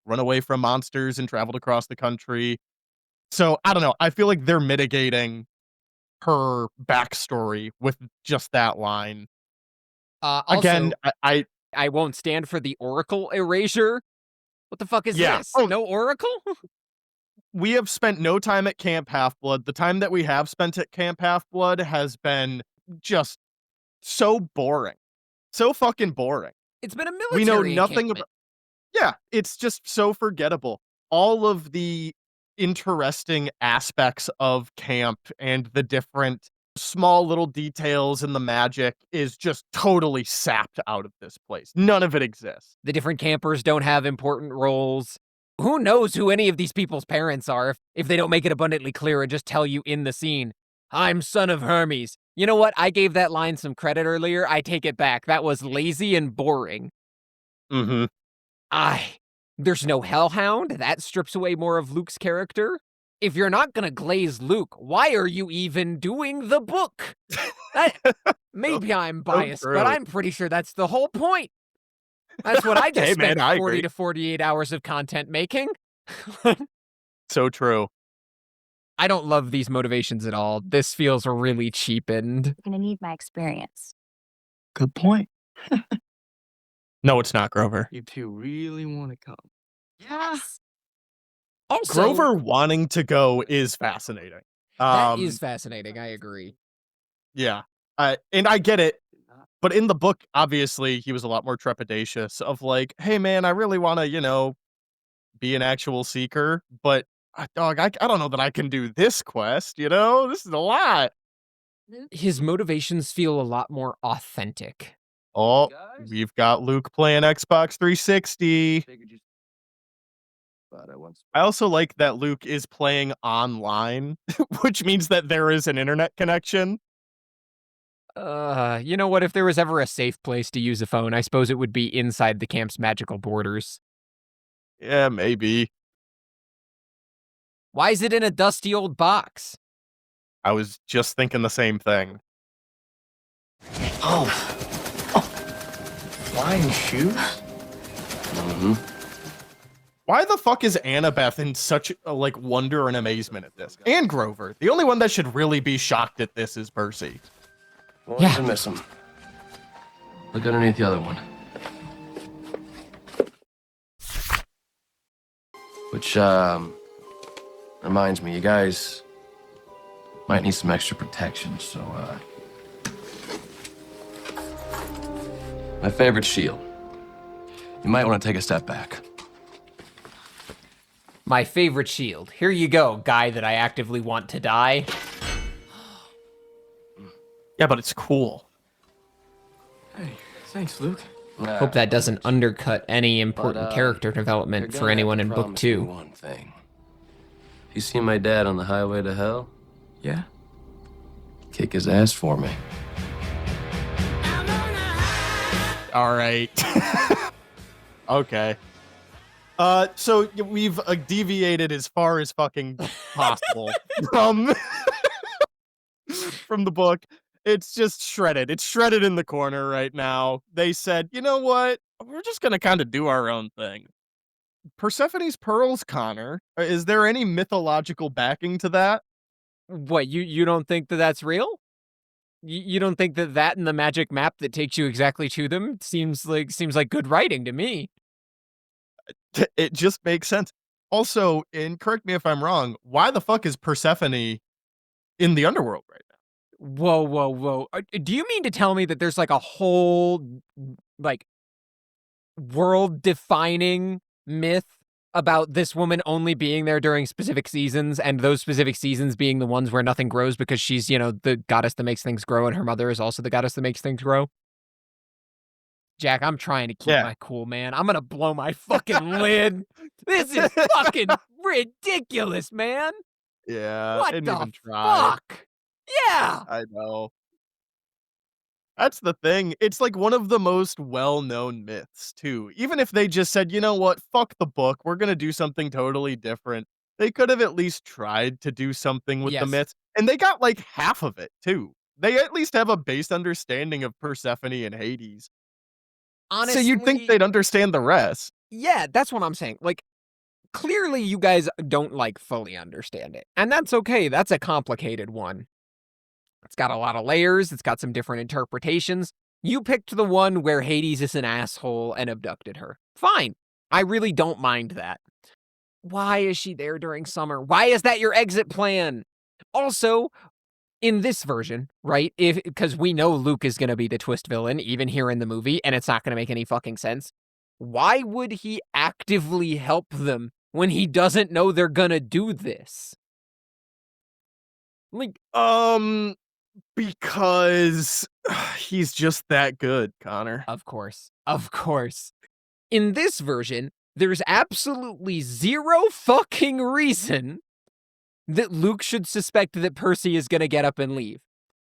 run away from monsters and traveled across the country. So, I don't know. I feel like they're mitigating her backstory with just that line. Also, Again, I won't stand for the Oracle erasure. What the fuck is this? Oh. No Oracle? We have spent no time at Camp Half-Blood. The time that we have spent at Camp Half-Blood has been just so boring. So fucking boring. It's been a military We know nothing encampment. about... Yeah, it's just so forgettable. All of the interesting aspects of camp and the different small little details and the magic is just totally sapped out of this place. None of it exists. The different campers don't have important roles. Who knows who any of these people's parents are if they don't make it abundantly clear and just tell you in the scene, I'm son of Hermes. You know what? I gave that line some credit earlier. I take it back. That was lazy and boring. Mm-hmm. There's no Hellhound. That strips away more of Luke's character. If you're not gonna glaze Luke, why are you even doing the book? Maybe I'm biased, but I'm pretty sure that's the whole point. That's what I just Hey, spent man, I 40 agree. to 48 hours of content making. So true. I don't love these motivations at all. This feels really cheapened. I'm gonna need my experience. Good point. No, it's not Grover. You two really want to come. Yes. Also, Grover wanting to go is fascinating. that is fascinating. I agree. Yeah. And I get it. But in the book, obviously, he was a lot more trepidatious of like, hey, man, I really want to, be an actual seeker. But, dog, I don't know that I can do this quest, This is a lot. His motivations feel a lot more authentic. Oh, we've got Luke playing Xbox 360. I also like that Luke is playing online, which means that there is an internet connection. You know what? If there was ever a safe place to use a phone, I suppose it would be inside the camp's magical borders. Yeah, maybe. Why is it in a dusty old box? I was just thinking the same thing. Oh. Flying shoes? Mm-hmm. Why the fuck is Annabeth in such wonder and amazement at this? And Grover. The only one that should really be shocked at this is Percy. Yeah. To miss him. Look underneath the other one. Which, reminds me, you guys might need some extra protection, so, my favorite shield. You might want to take a step back. My favorite shield. Here you go, guy that I actively want to die. Yeah, but it's cool. Hey, thanks, Luke. Hope that doesn't undercut any important character development for anyone in book 2. One thing. You see my dad on the highway to hell? Yeah? Kick his ass for me. All right. Okay. So we've deviated as far as fucking possible from from the book. It's just shredded. It's shredded in the corner right now. They said, you know what? We're just gonna kind of do our own thing. Persephone's pearls, Connor. Is there any mythological backing to that? What, you don't think that that's real? You don't think that and the magic map that takes you exactly to them seems like good writing to me? It just makes sense. Also, and correct me if I'm wrong, why the fuck is Persephone in the underworld right now? Whoa. Do you mean to tell me that there's like a whole world-defining myth about this woman only being there during specific seasons, and those specific seasons being the ones where nothing grows because she's, the goddess that makes things grow, and her mother is also the goddess that makes things grow? Jack, I'm trying to keep my cool, man. I'm gonna blow my fucking lid. This is fucking ridiculous, man. Yeah, What didn't the even try. fuck? Yeah. I know. That's the thing. It's like one of the most well-known myths, too. Even if they just said, you know what, fuck the book, we're gonna do something totally different. They could have at least tried to do something with the myths. And they got like half of it, too. They at least have a base understanding of Persephone and Hades. Honestly, so you'd think they'd understand the rest. Yeah, that's what I'm saying. Like, clearly you guys don't fully understand it. And that's okay. That's a complicated one. It's got a lot of layers. It's got some different interpretations. You picked the one where Hades is an asshole and abducted her. Fine. I really don't mind that. Why is she there during summer? Why is that your exit plan? Also, in this version, right, because we know Luke is going to be the twist villain, even here in the movie, and it's not going to make any fucking sense, why would he actively help them when he doesn't know they're going to do this? Because he's just that good, Connor. Of course. In this version, there's absolutely zero fucking reason that Luke should suspect that Percy is going to get up and leave.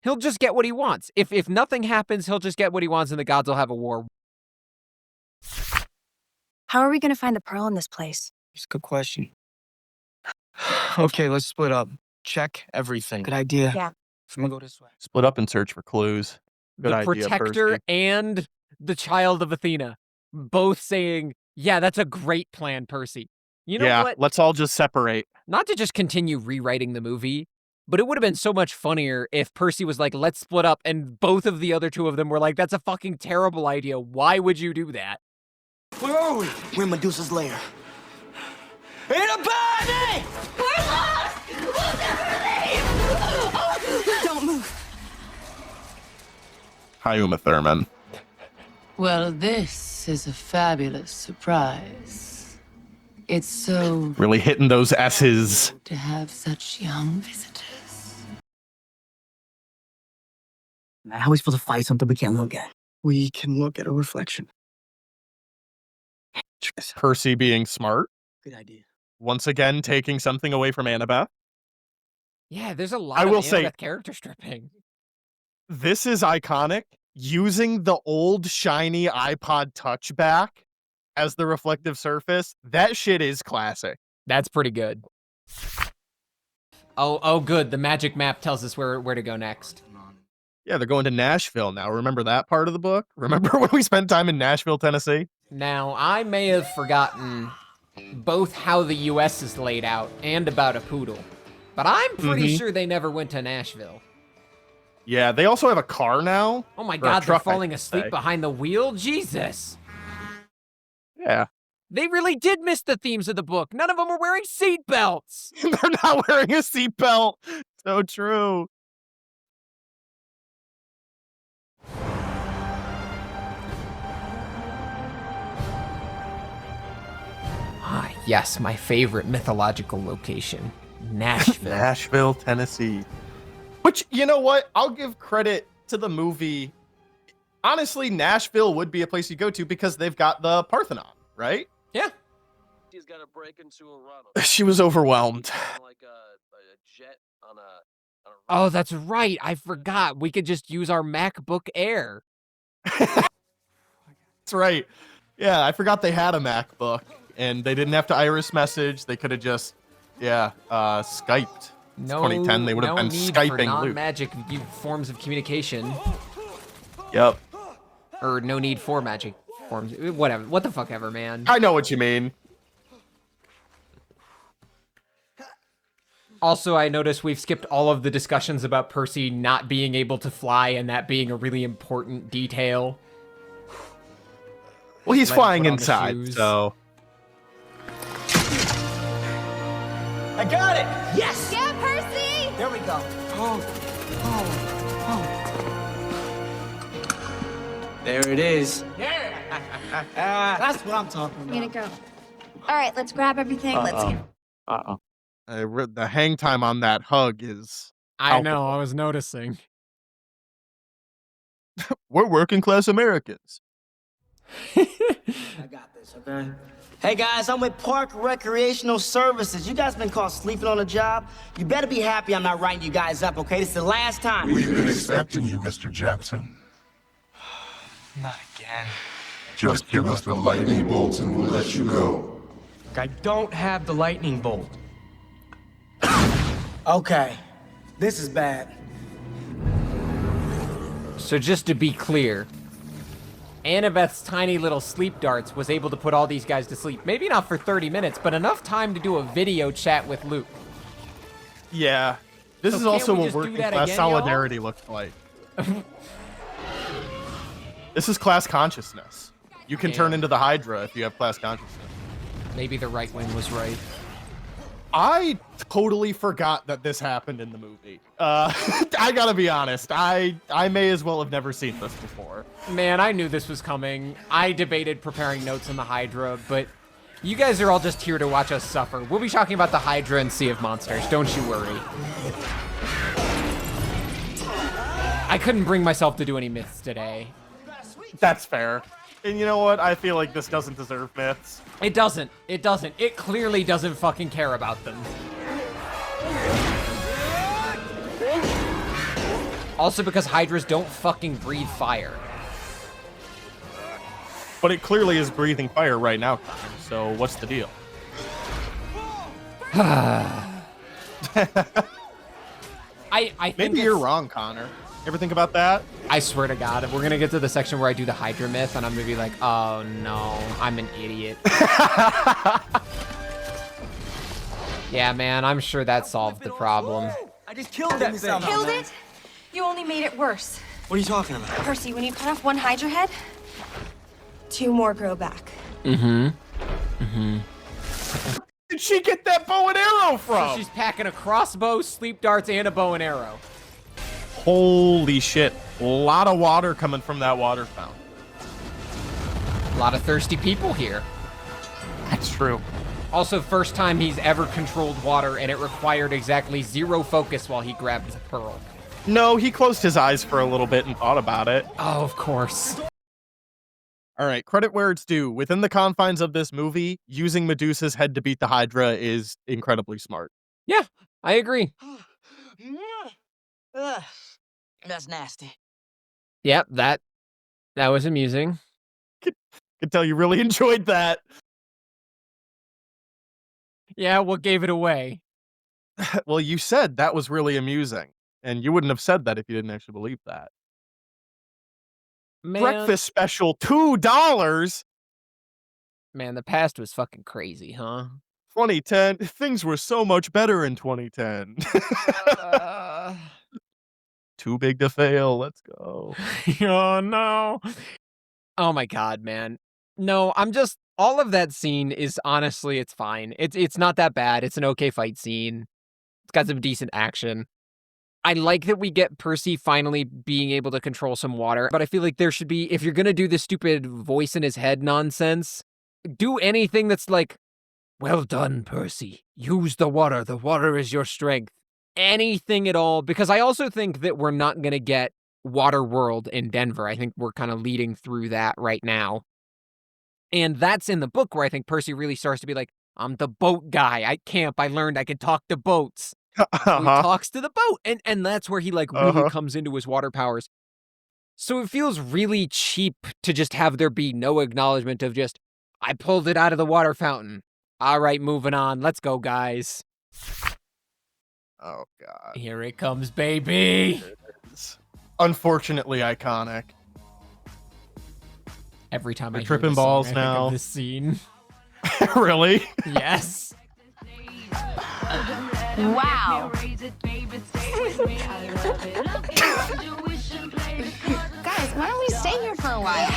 He'll just get what he wants. If nothing happens, he'll just get what he wants and the gods will have a war. How are we gonna find the pearl in this place? It's a good question. Okay, let's split up. Check everything. Good idea. Yeah. I'm gonna go this way. Split up and search for clues. Good The idea, protector Percy. and the child of Athena, both saying, yeah, that's a great plan, Percy. You know Yeah, what? let's all just separate. Not to just continue rewriting the movie, but it would have been so much funnier if Percy was like, let's split up, and both of the other two of them were like, that's a fucking terrible idea. Why would you do that? Where are we? We're in Medusa's lair. In a body! We're lost! We'll never leave! Don't move. Hi, Uma Thurman. Well, this is a fabulous surprise. It's so Really hitting those S's. to have such young visitors. Now, how are we supposed to fight something we can't look at? We can look at a reflection. Percy being smart. Good idea. Once again, taking something away from Annabeth. Yeah, there's a lot I of will say- Annabeth character stripping. This is iconic. Using the old shiny iPod Touch back as the reflective surface, that shit is classic. That's pretty good. Oh, good. The magic map tells us where to go next. Yeah, they're going to Nashville now. Remember that part of the book? Remember when we spent time in Nashville, Tennessee? Now, I may have forgotten both how the U.S. is laid out and about a poodle, but I'm pretty sure they never went to Nashville. Yeah, they also have a car now. Oh my Or a god, they're truck, I falling should asleep say. behind the wheel? Jesus. Yeah. They really did miss the themes of the book. None of them were wearing seatbelts. They're not wearing a seatbelt. So true. Ah, yes, my favorite mythological location, Nashville. Nashville, Tennessee. Which, you know what? I'll give credit to the movie. Honestly, Nashville would be a place you go to because they've got the Parthenon, right? Yeah. She's got to break into a run. She was overwhelmed. Like a jet on a Oh, that's right. I forgot. We could just use our MacBook Air. That's right. Yeah, I forgot they had a MacBook and they didn't have to iris message. They could have just, Skyped. It's 2010. They would have been need for Skyping Luke. non-magic forms of communication. Yep. Or no need for magic forms. Whatever. What the fuck ever, man. I know what you mean. Also, I noticed we've skipped all of the discussions about Percy not being able to fly and that being a really important detail. Well, he's Let him flying put on the inside, shoes. so. I got it! Yes! Yeah, Percy! There we go. There it is. That's what I'm talking I'm gonna about. go. All right, let's grab everything. Let's go. Uh-oh. The hang time on that hug is. I know, I was noticing. We're working class Americans. I got this, okay? Hey guys, I'm with Park Recreational Services. You guys been caught sleeping on the job? You better be happy I'm not writing you guys up, okay? This is the last time. We've been expecting you, Mr. Jackson. Not again. Just give us the lightning bolts and we'll let you go. I don't have the lightning bolt. Okay, this is bad. So just to be clear, Annabeth's tiny little sleep darts was able to put all these guys to sleep. Maybe not for 30 minutes, but enough time to do a video chat with Luke. Yeah. This So is can't also we what just do working that class again, y'all? solidarity looks like. This is class consciousness. You can turn Yeah. into the Hydra if you have class consciousness. Maybe the right wing was right. I totally forgot that this happened in the movie. I gotta be honest. I may as well have never seen this before. Man, I knew this was coming. I debated preparing notes on the Hydra, but you guys are all just here to watch us suffer. We'll be talking about the Hydra and Sea of Monsters, don't you worry. I couldn't bring myself to do any myths today. That's fair. And you know what? I feel like this doesn't deserve myths. It doesn't. It doesn't. It clearly doesn't fucking care about them. Also because Hydras don't fucking breathe fire. But it clearly is breathing fire right now, Connor, so what's the deal? I think Maybe you're wrong, Connor. Ever think about that? I swear to God, if we're gonna get to the section where I do the Hydra myth, and I'm gonna be like, oh no, I'm an idiot. Yeah, man, I'm sure that solved the problem. I just killed that thing. Killed it? You only made it worse. What are you talking about? Percy, when you cut off one Hydra head, 2 more grow back. Mm-hmm. Mm-hmm. Where did she get that bow and arrow from? So she's packing a crossbow, sleep darts, and a bow and arrow. Holy shit. A lot of water coming from that water fountain. A lot of thirsty people here. That's true. Also, first time he's ever controlled water, and it required exactly 0 focus while he grabbed the pearl. No, he closed his eyes for a little bit and thought about it. Oh, of course. All right, credit where it's due. Within the confines of this movie, using Medusa's head to beat the Hydra is incredibly smart. Yeah, I agree. Ugh, that's nasty. Yep, that was amusing. Could tell you really enjoyed that. Yeah, what gave it away? Well, you said that was really amusing, and you wouldn't have said that if you didn't actually believe that. Man, Breakfast special, $2. Man, the past was fucking crazy, huh? 2010, things were so much better in 2010. Too big to fail. Let's go. Oh no. Oh my God, man. No, all of that scene is honestly, it's fine. It's not that bad. It's an okay fight scene. It's got some decent action. I like that we get Percy finally being able to control some water, but I feel like there should be, if you're gonna do the stupid voice in his head nonsense, do anything that's like, well done, Percy. Use the water. The water is your strength. Anything at all, because I also think that we're not gonna get Water World in Denver. I think we're kind of leading through that right now. And that's in the book where I think Percy really starts to be like, I'm the boat guy. I camp. I learned I can talk to boats. So he talks to the boat. And that's where he like really comes into his water powers. So it feels really cheap to just have there be no acknowledgement of just, I pulled it out of the water fountain. All right, moving on. Let's go, guys. Oh, God. Here it comes, baby. It's unfortunately iconic. Every time We're I hear tripping this song, balls I think now. of this scene. Really? Yes. Wow. Guys, why don't we stay here for a while?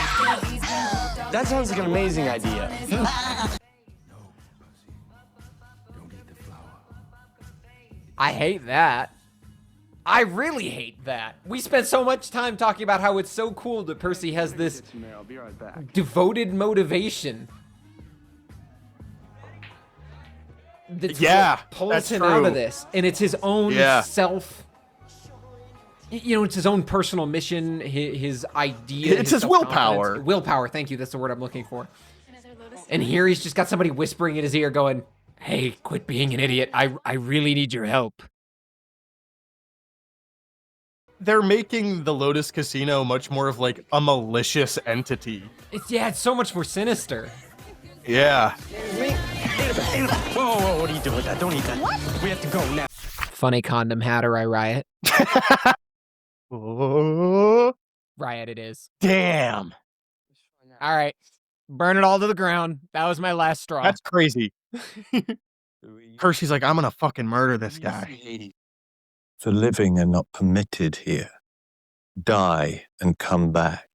That sounds like an amazing idea. I hate that. I really hate that. We spent so much time talking about how it's so cool that Percy has this devoted motivation. That's what pulls that's him true. out of this. And it's his own self... You know, it's his own personal mission, his idea. It's his willpower. Willpower, thank you. That's the word I'm looking for. And here he's just got somebody whispering in his ear going, hey, quit being an idiot. I really need your help. They're making the Lotus Casino much more of like a malicious entity. It's so much more sinister. Yeah. Whoa, what are you doing with that? Don't eat that. What? We have to go now. Funny condom hatter, I riot. Oh, Riot it is. damn. All right. Burn it all to the ground. That was my last straw. That's crazy. Percy's like, I'm gonna fucking murder this guy. The living are not permitted here. Die and come back.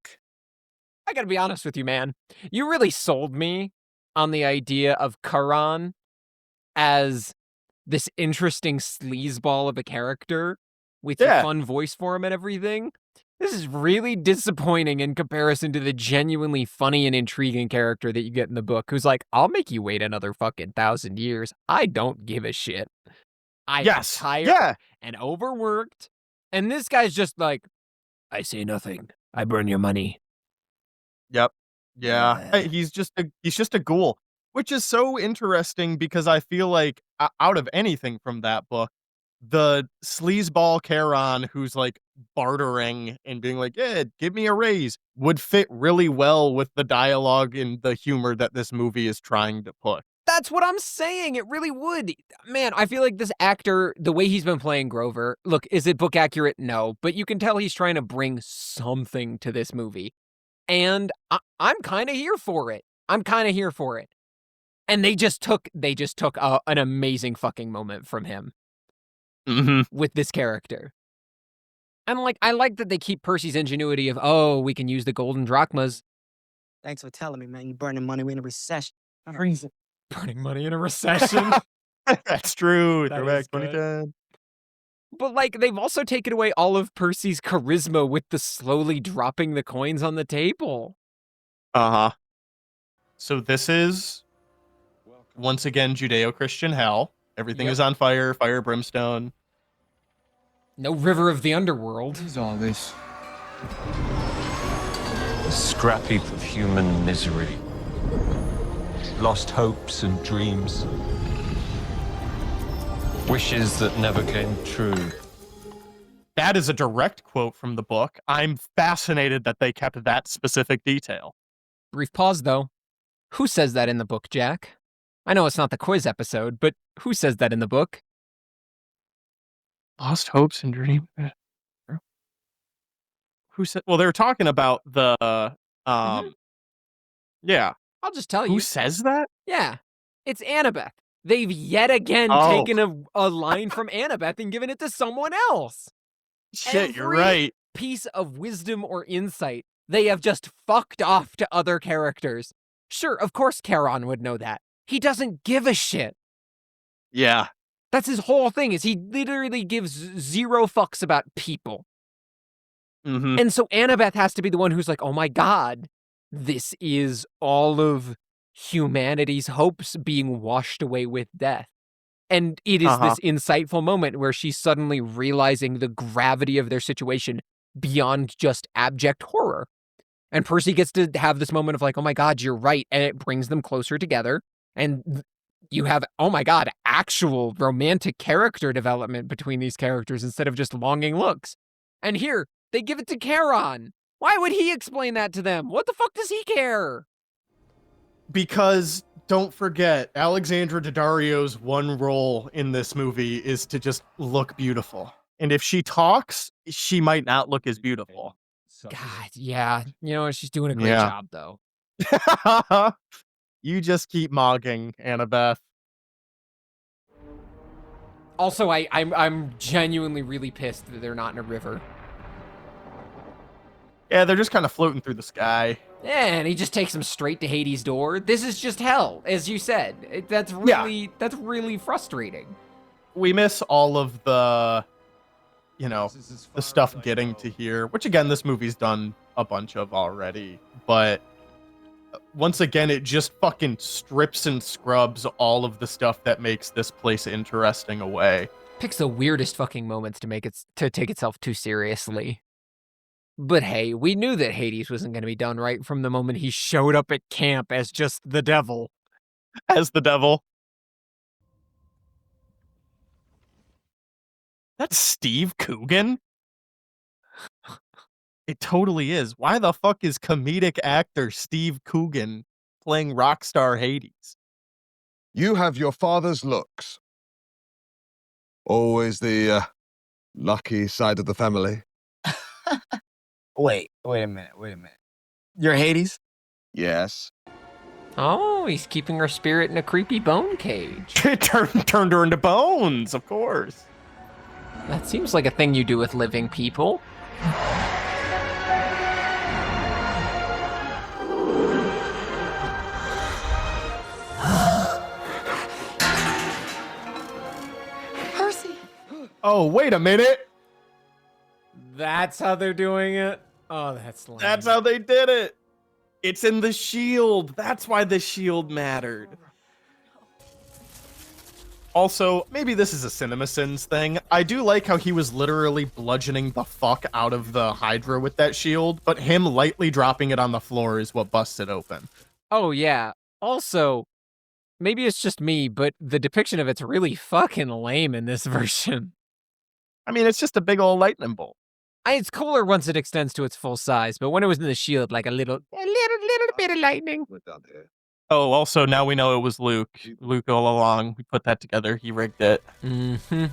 I gotta be honest with you, man. You really sold me on the idea of Charon as this interesting sleazeball of a character with a fun voice for him and everything. This is really disappointing in comparison to the genuinely funny and intriguing character that you get in the book, who's like, I'll make you wait another fucking 1,000 years. I don't give a shit. I'm tired and overworked. And this guy's just like, I say nothing. I burn your money. Yep. Yeah. Hey, he's just a ghoul, which is so interesting because I feel like out of anything from that book, the sleazeball Charon who's like bartering and being like, yeah, give me a raise, would fit really well with the dialogue and the humor that this movie is trying to put. That's what I'm saying. It really would. Man, I feel like this actor, the way he's been playing Grover, look, is it book accurate? No, but you can tell he's trying to bring something to this movie. And I'm kind of here for it. I'm kind of here for it. And they just took an amazing fucking moment from him with this character. And like, I like that they keep Percy's ingenuity of, oh, we can use the golden drachmas. Thanks for telling me, man. You burning money. We in a recession. Not a reason. Burning money in a recession. That's true. That Throwback is good. 2010. But like, they've also taken away all of Percy's charisma with the slowly dropping the coins on the table. Uh-huh. So this is, once again, Judeo-Christian hell. Everything is on fire, fire, brimstone. No river of the underworld. What is all this? A scrap heap of human misery. Lost hopes and dreams. Wishes that never came true. That is a direct quote from the book. I'm fascinated that they kept that specific detail. Brief pause, though. Who says that in the book, Jack? I know it's not the quiz episode, but who says that in the book? Lost hopes and dreams. Who said? Well, they were talking about the. Yeah. I'll just tell you. Who says that? Yeah, it's Annabeth. They've yet again taken a line from Annabeth and given it to someone else. Shit, you're right. Piece of wisdom or insight, they have just fucked off to other characters. Sure, of course Charon would know that. He doesn't give a shit. Yeah. That's his whole thing, is he literally gives zero fucks about people. And so Annabeth has to be the one who's like, oh my god, this is all of humanity's hopes being washed away with death. And it is this insightful moment where she's suddenly realizing the gravity of their situation beyond just abject horror. And Percy gets to have this moment of like, oh my god, you're right. And it brings them closer together. And you have, oh my god, actual romantic character development between these characters instead of just longing looks. And here, they give it to Charon. Why would he explain that to them? What the fuck does he care? Because, don't forget, Alexandra Daddario's one role in this movie is to just look beautiful. And if she talks, she might not look as beautiful. God, yeah. You know, she's doing a great job, though. You just keep mogging, Annabeth. Also, I'm genuinely really pissed that they're not in a river. Yeah, they're just kind of floating through the sky. Yeah, and he just takes them straight to Hades' door. This is just hell, as you said. That's really frustrating. We miss all of the, you know, the stuff getting to here, which again, this movie's done a bunch of already. But once again, it just fucking strips and scrubs all of the stuff that makes this place interesting away. Picks the weirdest fucking moments to take itself too seriously. But hey, we knew that Hades wasn't going to be done right from the moment he showed up at camp as just the devil. As the devil. That's Steve Coogan? It totally is. Why the fuck is comedic actor Steve Coogan playing rockstar Hades? You have your father's looks. Always the lucky side of the family. Wait a minute. You're Hades? Yes. Oh, he's keeping her spirit in a creepy bone cage. Turned her into bones, of course. That seems like a thing you do with living people. Percy! Oh, wait a minute. That's how they're doing it? Oh, that's lame. That's how they did it. It's in the shield. That's why the shield mattered. Also, maybe this is a CinemaSins thing. I do like how he was literally bludgeoning the fuck out of the Hydra with that shield, but him lightly dropping it on the floor is what busted open. Oh, yeah. Also, maybe it's just me, but the depiction of it's really fucking lame in this version. I mean, it's just a big old lightning bolt. It's cooler once it extends to its full size, but when it was in the shield, like a little bit of lightning. Oh, also, now we know it was Luke. Luke all along. We put that together. He rigged it. Mm-hmm.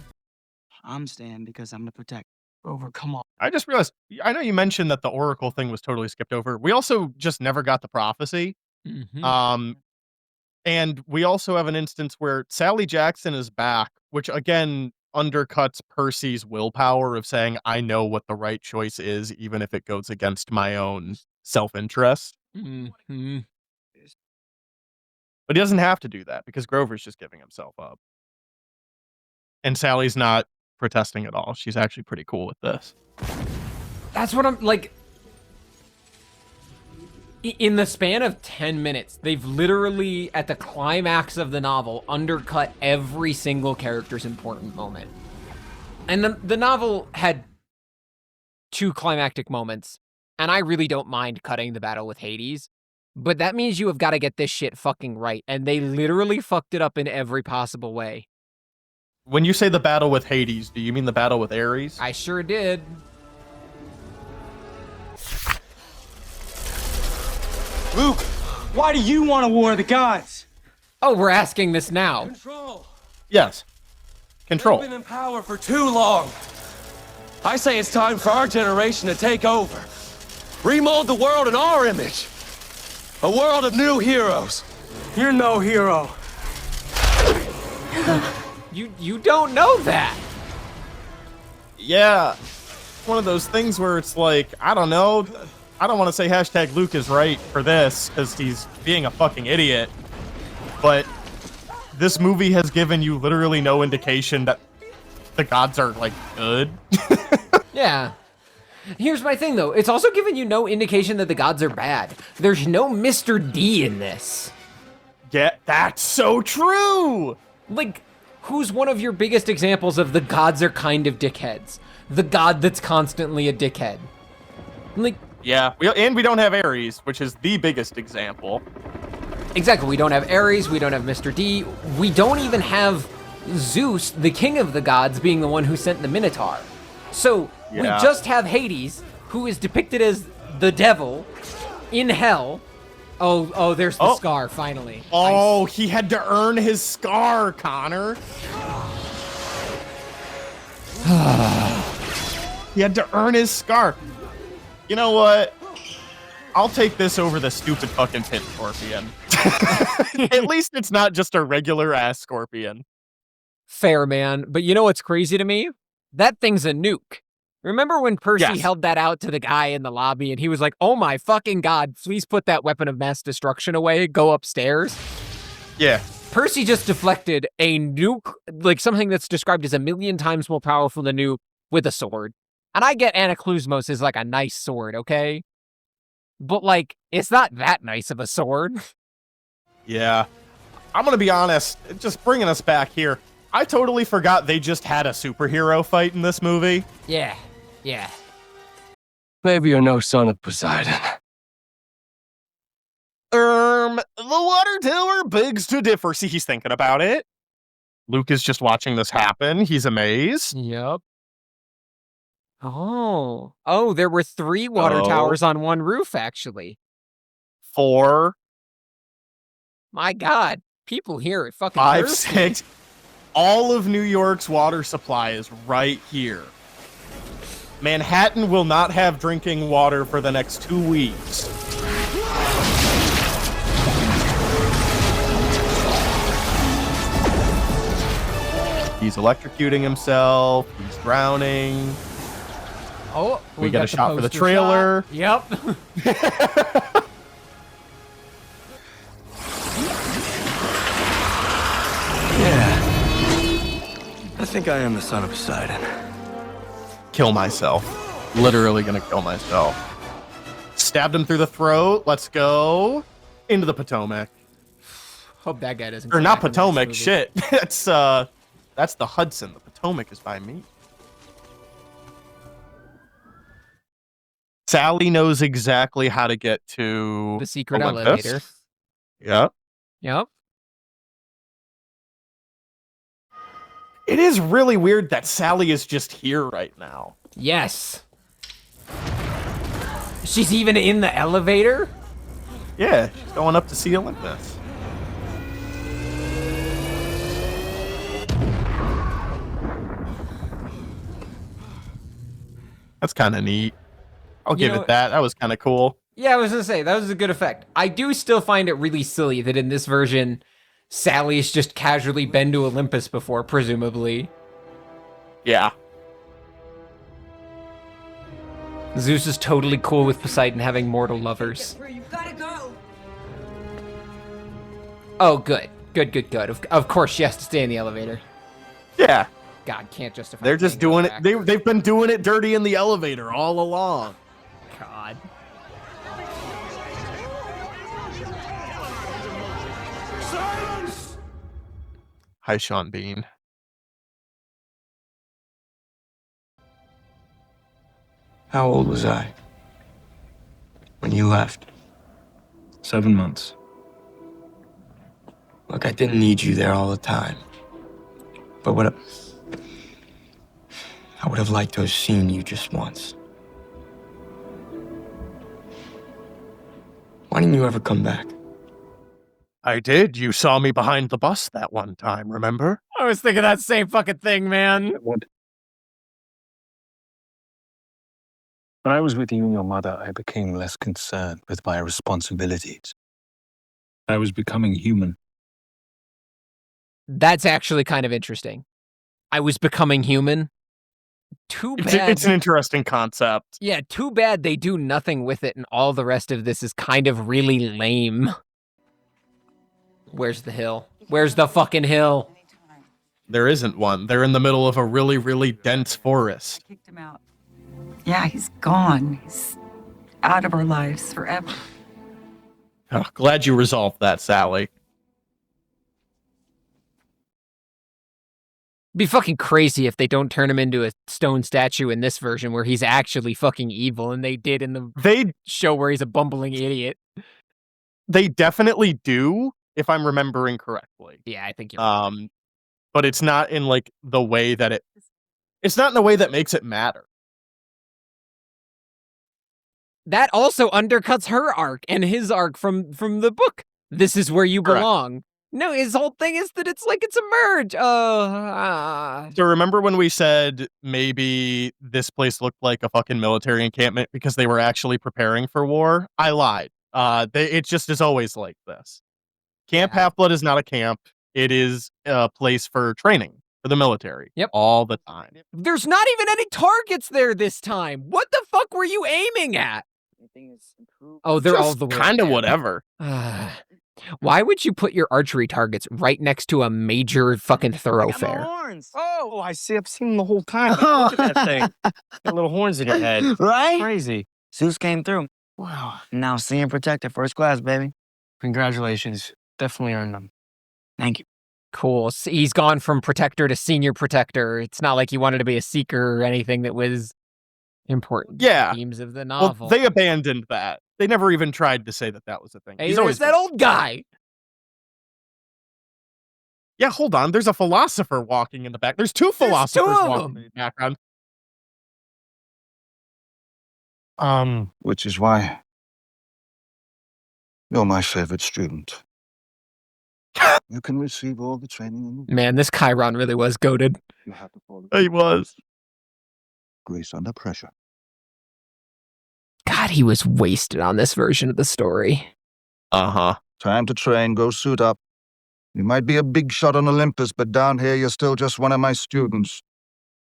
I'm staying because I'm gonna protect. Grover, come on. I just realized, I know you mentioned that the Oracle thing was totally skipped over. We also just never got the prophecy. Mm-hmm. And we also have an instance where Sally Jackson is back, which again undercuts Percy's willpower of saying, I know what the right choice is, even if it goes against my own self-interest. Mm-hmm. But he doesn't have to do that because Grover's just giving himself up. And Sally's not protesting at all. She's actually pretty cool with this. That's what I'm like. In the span of 10 minutes, they've literally, at the climax of the novel, undercut every single character's important moment. And the novel had 2 climactic moments, and I really don't mind cutting the battle with Hades, but that means you have got to get this shit fucking right, and they literally fucked it up in every possible way. When you say the battle with Hades, do you mean the battle with Ares? I sure did. Luke, why do you want a war of the gods? Oh, we're asking this now. Control. Yes. Control. They've been in power for too long. I say it's time for our generation to take over. Remold the world in our image. A world of new heroes. You're no hero. You don't know that. Yeah. One of those things where it's like, I don't know. I don't want to say hashtag Luke is right for this because he's being a fucking idiot. But this movie has given you literally no indication that the gods are, like, good. Yeah. Here's my thing, though. It's also given you no indication that the gods are bad. There's no Mr. D in this. Yeah, that's so true! Like, who's one of your biggest examples of the gods are kind of dickheads? The god that's constantly a dickhead. Like, yeah, we don't have Ares, which is the biggest example. Exactly, we don't have Ares, we don't have Mr. D, we don't even have Zeus, the king of the gods, being the one who sent the Minotaur. So, we just have Hades, who is depicted as the devil in hell. Oh, there's the scar, finally. Oh, he had to earn his scar, Connor. He had to earn his scar. You know what? I'll take this over the stupid fucking pit scorpion. At least it's not just a regular ass scorpion. Fair, man. But you know what's crazy to me? That thing's a nuke. Remember when Percy held that out to the guy in the lobby and he was like, oh my fucking god, please put that weapon of mass destruction away, go upstairs? Yeah. Percy just deflected a nuke, like something that's described as 1,000,000 times more powerful than nuke, with a sword. And I get Anaklusmos is like a nice sword, okay? But like, it's not that nice of a sword. Yeah. I'm gonna be honest, just bringing us back here. I totally forgot they just had a superhero fight in this movie. Yeah. Maybe you're no son of Poseidon. The water tower begs to differ. See, he's thinking about it. Luke is just watching this happen. He's amazed. Yep. Oh, there were 3 water towers on one roof, actually. 4. My God, people here are fucking 5, thirsty. 6. All of New York's water supply is right here. Manhattan will not have drinking water for the next 2 weeks. He's electrocuting himself. He's drowning. Oh, we got a shot for the trailer. Yep. Yeah. I think I am the son of Poseidon. Kill myself. Literally gonna kill myself. Stabbed him through the throat. Let's go. Into the Potomac. Hope that guy doesn't. Or not Potomac, shit. That's the Hudson. The Potomac is by me. Sally knows exactly how to get to the secret Olympus. elevator. Yep. It is really weird that Sally is just here right now. Yes. She's even in the elevator? Yeah, she's going up to see Olympus. That's kind of neat. I'll give it that. That was kind of cool. Yeah, I was gonna say, that was a good effect. I do still find it really silly that in this version, Sally's just casually been to Olympus before, presumably. Yeah. Zeus is totally cool with Poseidon having mortal lovers. You gotta go. Oh, good. Good. Of course she has to stay in the elevator. Yeah. God, can't justify. They're just doing it. They've been doing it dirty in the elevator all along. God. Silence! Hi, Sean Bean. How old was I when you left? 7 months. Look, I didn't need you there all the time. But I would have liked to have seen you just once. Why didn't you ever come back? I did. You saw me behind the bus that one time, remember? I was thinking that same fucking thing, man. When I was with you and your mother, I became less concerned with my responsibilities. I was becoming human. That's actually kind of interesting. I was becoming human. Too bad. It's an interesting concept. Yeah, too bad they do nothing with it and all the rest of this is kind of really lame. Where's the hill? Where's the fucking hill? There isn't one. They're in the middle of a really, really dense forest. Kicked him out. Yeah, he's gone. He's out of our lives forever. Oh, glad you resolved that, Sally. Be fucking crazy if they don't turn him into a stone statue in this version where he's actually fucking evil, and they did in the show where he's a bumbling idiot. They definitely do, if I'm remembering correctly. Yeah, I think you're right. But it's not in like the way that it's not in a way that makes it matter. That also undercuts her arc and his arc from the book. This is where you belong. No, his whole thing is that it's a merge. So remember when we said maybe this place looked like a fucking military encampment because they were actually preparing for war? I lied. It just is always like this. Camp Half-Blood is not a camp. It is a place for training for the military. Yep. All the time. There's not even any targets there this time. What the fuck were you aiming at? Oh, they're all the way kind of whatever. Why would you put your archery targets right next to a major fucking thoroughfare? Oh, I see. I've seen them the whole time. Look at that thing. Got little horns in your head. Right? Crazy. Zeus came through. Wow. Now senior protector, first class, baby. Congratulations. Definitely earned them. Thank you. Cool. So he's gone from protector to senior protector. It's not like he wanted to be a seeker or anything that was important. Yeah. Themes of the novel. Well, they abandoned that. They never even tried to say that was a thing. Hey, He's there's always that old guy. Yeah, hold on. There's a philosopher walking in the back. There's two philosophers walking in the background. Which is why you're my favorite student. You can receive all the training in the Man, this Chiron really was goated. You have to follow He was. grace under pressure. God, he was wasted on this version of the story. Uh-huh. Time to train. Go suit up. You might be a big shot on Olympus, but down here you're still just one of my students.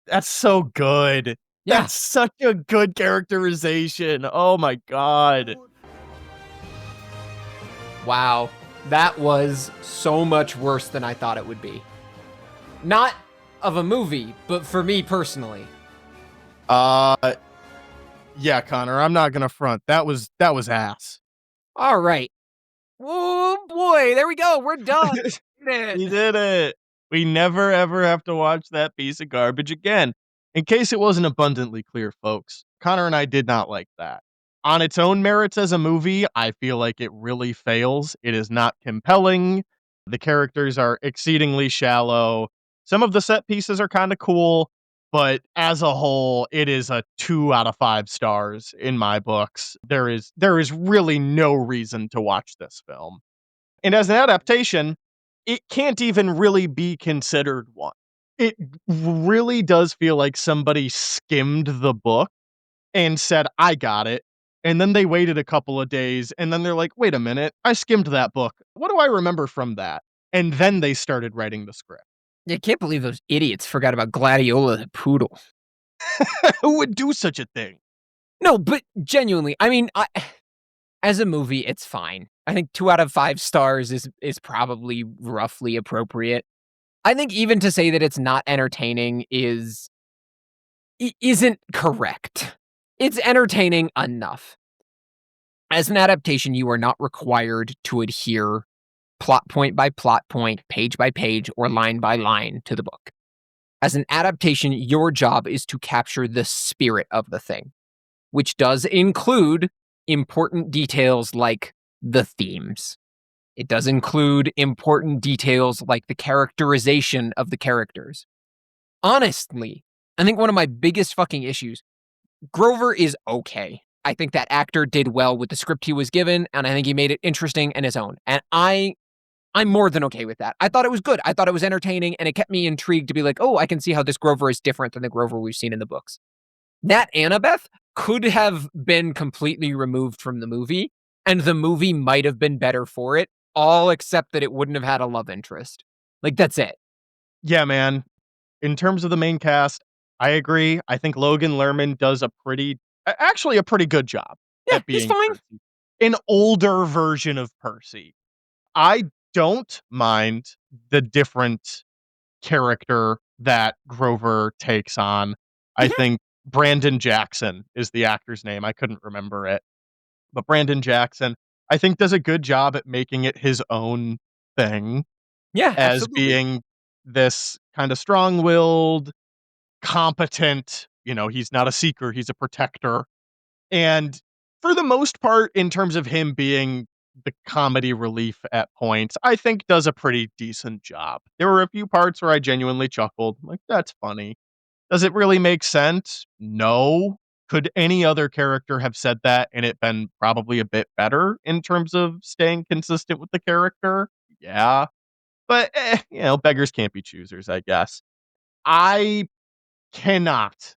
That's so good. Yeah. That's such a good characterization. Oh my god. Wow. That was so much worse than I thought it would be. Not of a movie, but for me personally. Yeah, Connor, I'm not gonna front. That was ass. All right. Oh boy, there we go. We're done. We did it. We never ever have to watch that piece of garbage again. In case it wasn't abundantly clear, folks, Connor and I did not like that. On its own merits as a movie, I feel like it really fails. It is not compelling. The characters are exceedingly shallow. Some of the set pieces are kind of cool, but as a whole, it is a 2 out of 5 stars in my books. There is really no reason to watch this film. And as an adaptation, it can't even really be considered one. It really does feel like somebody skimmed the book and said, "I got it." And then they waited a couple of days, and then they're like, "Wait a minute, I skimmed that book. What do I remember from that?" And then they started writing the script. I can't believe those idiots forgot about Gladiola the poodle. Who would do such a thing? No, but genuinely, I mean, as a movie, it's fine. I think 2 out of 5 stars is probably roughly appropriate. I think even to say that it's not entertaining isn't correct. It's entertaining enough. As an adaptation, you are not required to adhere plot point by plot point, page by page, or line by line to the book. As an adaptation, your job is to capture the spirit of the thing, which does include important details like the themes. It does include important details like the characterization of the characters. Honestly, I think one of my biggest fucking issues, Grover is okay. I think that actor did well with the script he was given, and I think he made it interesting and his own. And I'm more than okay with that. I thought it was good. I thought it was entertaining, and it kept me intrigued to be like, oh, I can see how this Grover is different than the Grover we've seen in the books. That Annabeth could have been completely removed from the movie, and the movie might have been better for it, all except that it wouldn't have had a love interest. Like, that's it. Yeah, man. In terms of the main cast, I agree. I think Logan Lerman does actually a pretty good job Yeah, at being he's fine. Percy. An older version of Percy. I don't mind the different character that Grover takes on. I think Brandon Jackson is the actor's name. I couldn't remember it. But Brandon Jackson, I think, does a good job at making it his own thing Yeah, as absolutely. being this kind of strong-willed, competent, he's not a seeker, he's a protector. And for the most part, in terms of him being the comedy relief at points, I think does a pretty decent job. There were a few parts where I genuinely chuckled. I'm like, that's funny. Does it really make sense? No. Could any other character have said that and it been probably a bit better in terms of staying consistent with the character? Yeah. But, beggars can't be choosers, I guess. I cannot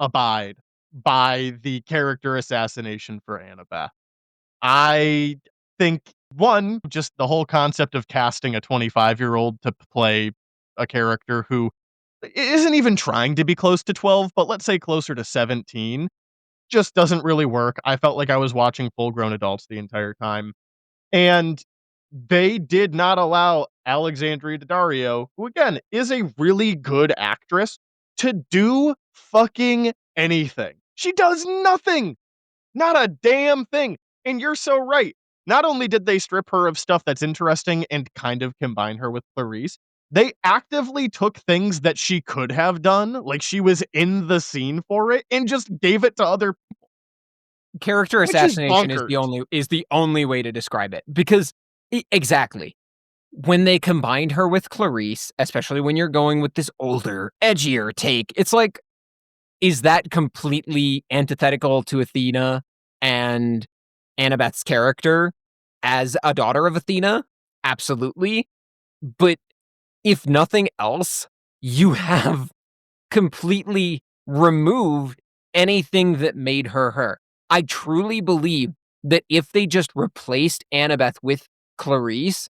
abide by the character assassination for Annabeth. I think, one, just the whole concept of casting a 25-year-old to play a character who isn't even trying to be close to 12, but let's say closer to 17, just doesn't really work. I felt like I was watching full-grown adults the entire time. And they did not allow Alexandria Daddario, who again is a really good actress, to do fucking anything. She does nothing. Not a damn thing. And you're so right. Not only did they strip her of stuff that's interesting and kind of combine her with Clarice, they actively took things that she could have done, like she was in the scene for it, and just gave it to other people. Character Which is assassination is bonkers. the only way to describe it, because exactly. When they combined her with Clarice, especially when you're going with this older, edgier take, it's like, is that completely antithetical to Athena and Annabeth's character as a daughter of Athena? Absolutely. But if nothing else, you have completely removed anything that made her her. I truly believe that if they just replaced Annabeth with Clarice,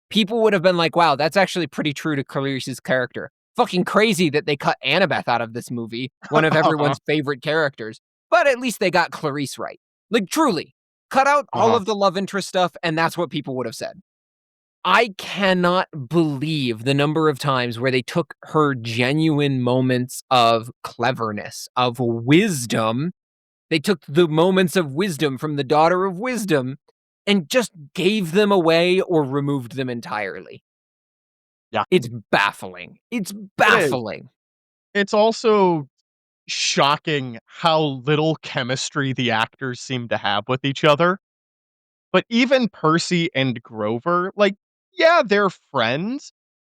people would have been like, wow, that's actually pretty true to Clarice's character. Fucking crazy that they cut Annabeth out of this movie, one of everyone's favorite characters. But at least they got Clarice right. Like, truly, cut out all of the love interest stuff, and that's what people would have said. I cannot believe the number of times where they took her genuine moments of cleverness, of wisdom. They took the moments of wisdom from the Daughter of Wisdom and just gave them away or removed them entirely. Yeah. It's baffling. It's baffling. It's also shocking how little chemistry the actors seem to have with each other. But even Percy and Grover, yeah, they're friends,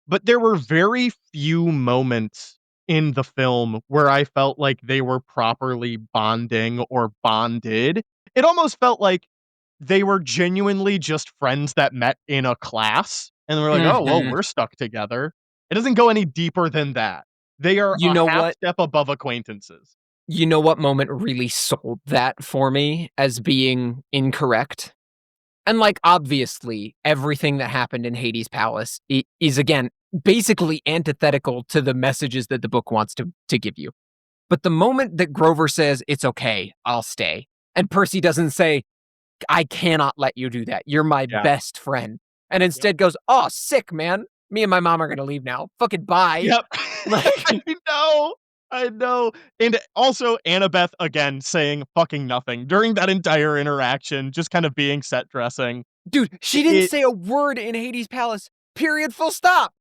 but there were very few moments in the film where I felt like they were properly bonding or bonded. It almost felt like they were genuinely just friends that met in a class, and we're like, "Oh, well, Mhm. we're stuck together." It doesn't go any deeper than that. They are You a know half what? step above acquaintances. You know what moment really sold that for me as being incorrect? And, like, obviously, everything that happened in Hades' palace is, again, basically antithetical to the messages that the book wants to give you. But the moment that Grover says, "It's okay, I'll stay," and Percy doesn't say, "I cannot let you do that. You're my Yeah. best friend," and Yep. instead goes, "Oh, sick, man. Me and my mom are gonna leave now. Fucking bye." Yep. Like, I know. And also Annabeth again saying fucking nothing during that entire interaction, just kind of being set dressing. dude, she didn't It say a word in Hades' palace. Period. Full stop.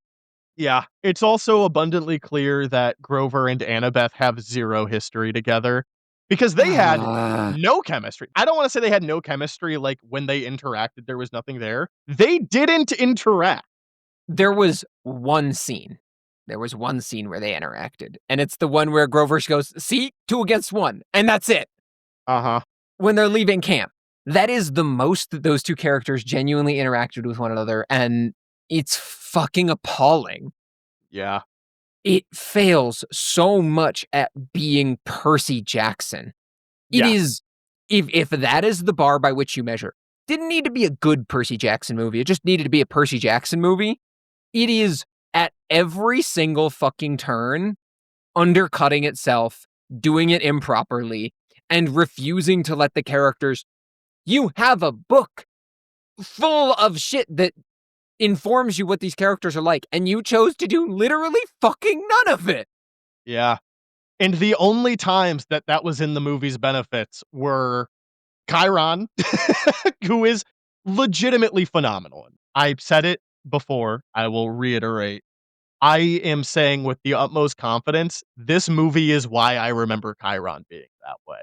Yeah, it's also abundantly clear that Grover and Annabeth have 0 history together because they had no chemistry. I don't wanna say they had no chemistry, like, when they interacted, there was nothing there. They didn't interact. There was one scene. There was one scene where they interacted, and it's the one where Grover goes, "See? 2 against 1," and that's it. Uh-huh. When they're leaving camp. That is the most that those 2 characters genuinely interacted with one another, and it's fucking appalling. Yeah. It fails so much at being Percy Jackson. It Yes. is if that is the bar by which you measure, didn't need to be a good Percy Jackson movie, it just needed to be a Percy Jackson movie. It is, at every single fucking turn, undercutting itself, doing it improperly, and refusing to let the characters. You have a book full of shit that informs you what these characters are like, and you chose to do literally fucking none of it. Yeah. And the only times that that was in the movie's benefits were Chiron, who is legitimately phenomenal. I've said it before, I will reiterate. I am saying with the utmost confidence, this movie is why I remember Chiron being that way.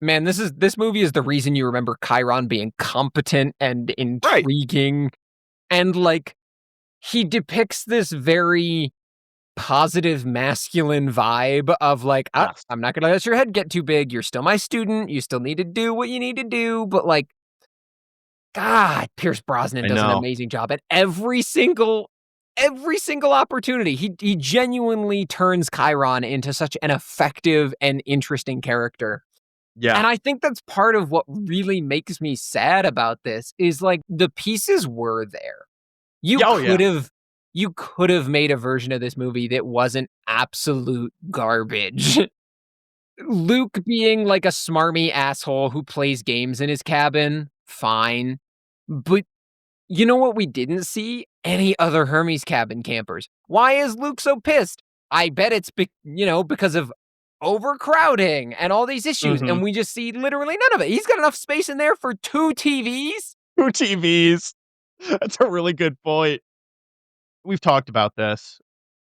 Man, this movie is the reason you remember Chiron being competent and Right. intriguing, and, like, he depicts this very positive masculine vibe of, like, Yes. I'm not gonna let your head get too big, you're still my student, you still need to do what you need to do," but, like, God, Pierce Brosnan I does an know. amazing job at every single opportunity. He genuinely turns Chiron into such an effective and interesting character. Yeah. And I think that's part of what really makes me sad about this is, like, the pieces were there. You Oh, yeah. could have made a version of this movie that wasn't absolute garbage. Luke being like a smarmy asshole who plays games in his cabin, fine. But you know what we didn't see? Any other Hermes cabin campers. Why is Luke so pissed? I bet it's because of overcrowding and all these issues, and Mhm. we just see literally none of it. He's got enough space in there for 2 TVs. 2 TVs. That's a really good point. We've talked about this.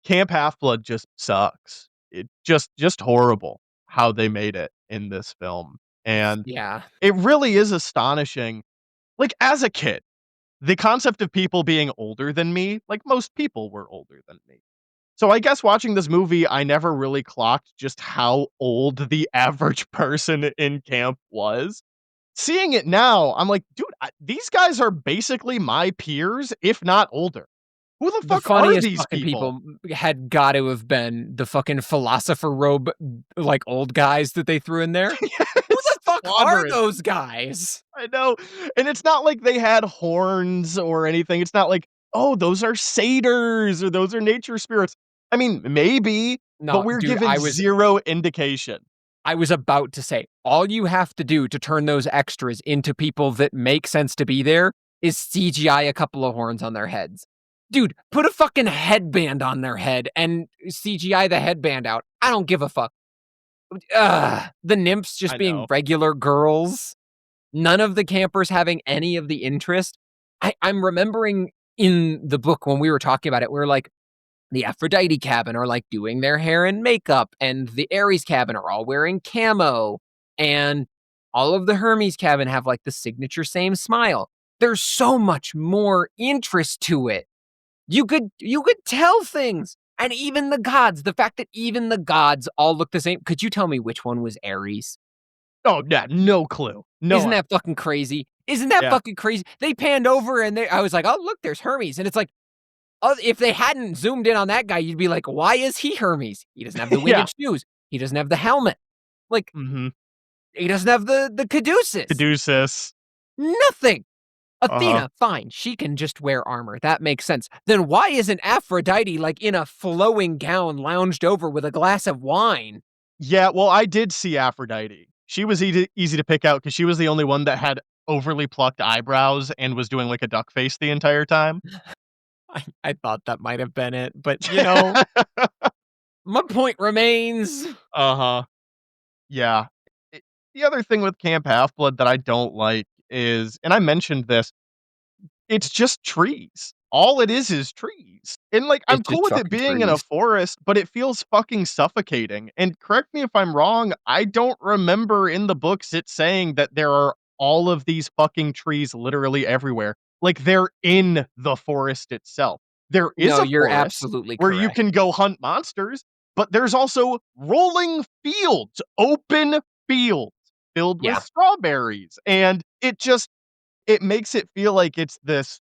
Camp Half-Blood just sucks. It just horrible how they made it in this film, and Yeah. it really is astonishing. Like, as a kid, the concept of people being older than me, like, most people were older than me. So I guess watching this movie, I never really clocked just how old the average person in camp was. Seeing it now, I'm like, "Dude, these guys are basically my peers, if not older. Who the The fuck are funniest these fucking people?" people had got to have been the fucking philosopher robe, like, old guys that they threw in there. Who Yes, the fuck are Wanderers. those guys? I know, and it's not like they had horns or anything. It's not like, "Oh, those are satyrs or those are nature spirits." I mean, maybe, but No, we're dude, given 0 indication. I was about to say, all you have to do to turn those extras into people that make sense to be there is CGI a couple of horns on their heads. Dude, put a fucking headband on their head and CGI the headband out. I don't give a fuck. The nymphs just I being know. regular girls. None of the campers having any of the interest. I'm remembering in the book when we were talking about it, we were like, the Aphrodite cabin are like doing their hair and makeup, and the Ares cabin are all wearing camo, and all of the Hermes cabin have like the signature same smile. There's so much more interest to it. You could tell things. And even the gods, the fact that even the gods all look the same. Could you tell me which one was Ares? Oh, yeah, no clue. No Isn't idea. that fucking crazy? Isn't that Yeah. fucking crazy? They panned over and I was like, oh, look, there's Hermes. And it's like, if they hadn't zoomed in on that guy, you'd be like, why is he Hermes? He doesn't have the Yeah. winged shoes. He doesn't have the helmet. Like, Mhm. he doesn't have the caduceus. Caduceus. Nothing. Uh-huh. Athena, fine, she can just wear armor. That makes sense. Then why isn't Aphrodite like in a flowing gown lounged over with a glass of wine? Yeah, well, I did see Aphrodite. She was easy to pick out because she was the only one that had overly plucked eyebrows and was doing like a duck face the entire time. I thought that might have been it, but you know, my point remains. Uh-huh. Yeah. The other thing with Camp Half-Blood that I don't like is, and I mentioned this, it's just trees. All it is trees. And, like, I'm It's cool just with it fucking being in a trees. forest, but it feels fucking suffocating. And correct me if I'm wrong, I don't remember in the books it saying that there are all of these fucking trees literally everywhere. Like, they're in the forest itself. There is No, a you're forest absolutely where you correct. can go hunt monsters, but there's also rolling fields, open fields filled with Yeah. strawberries. And it makes it feel like it's this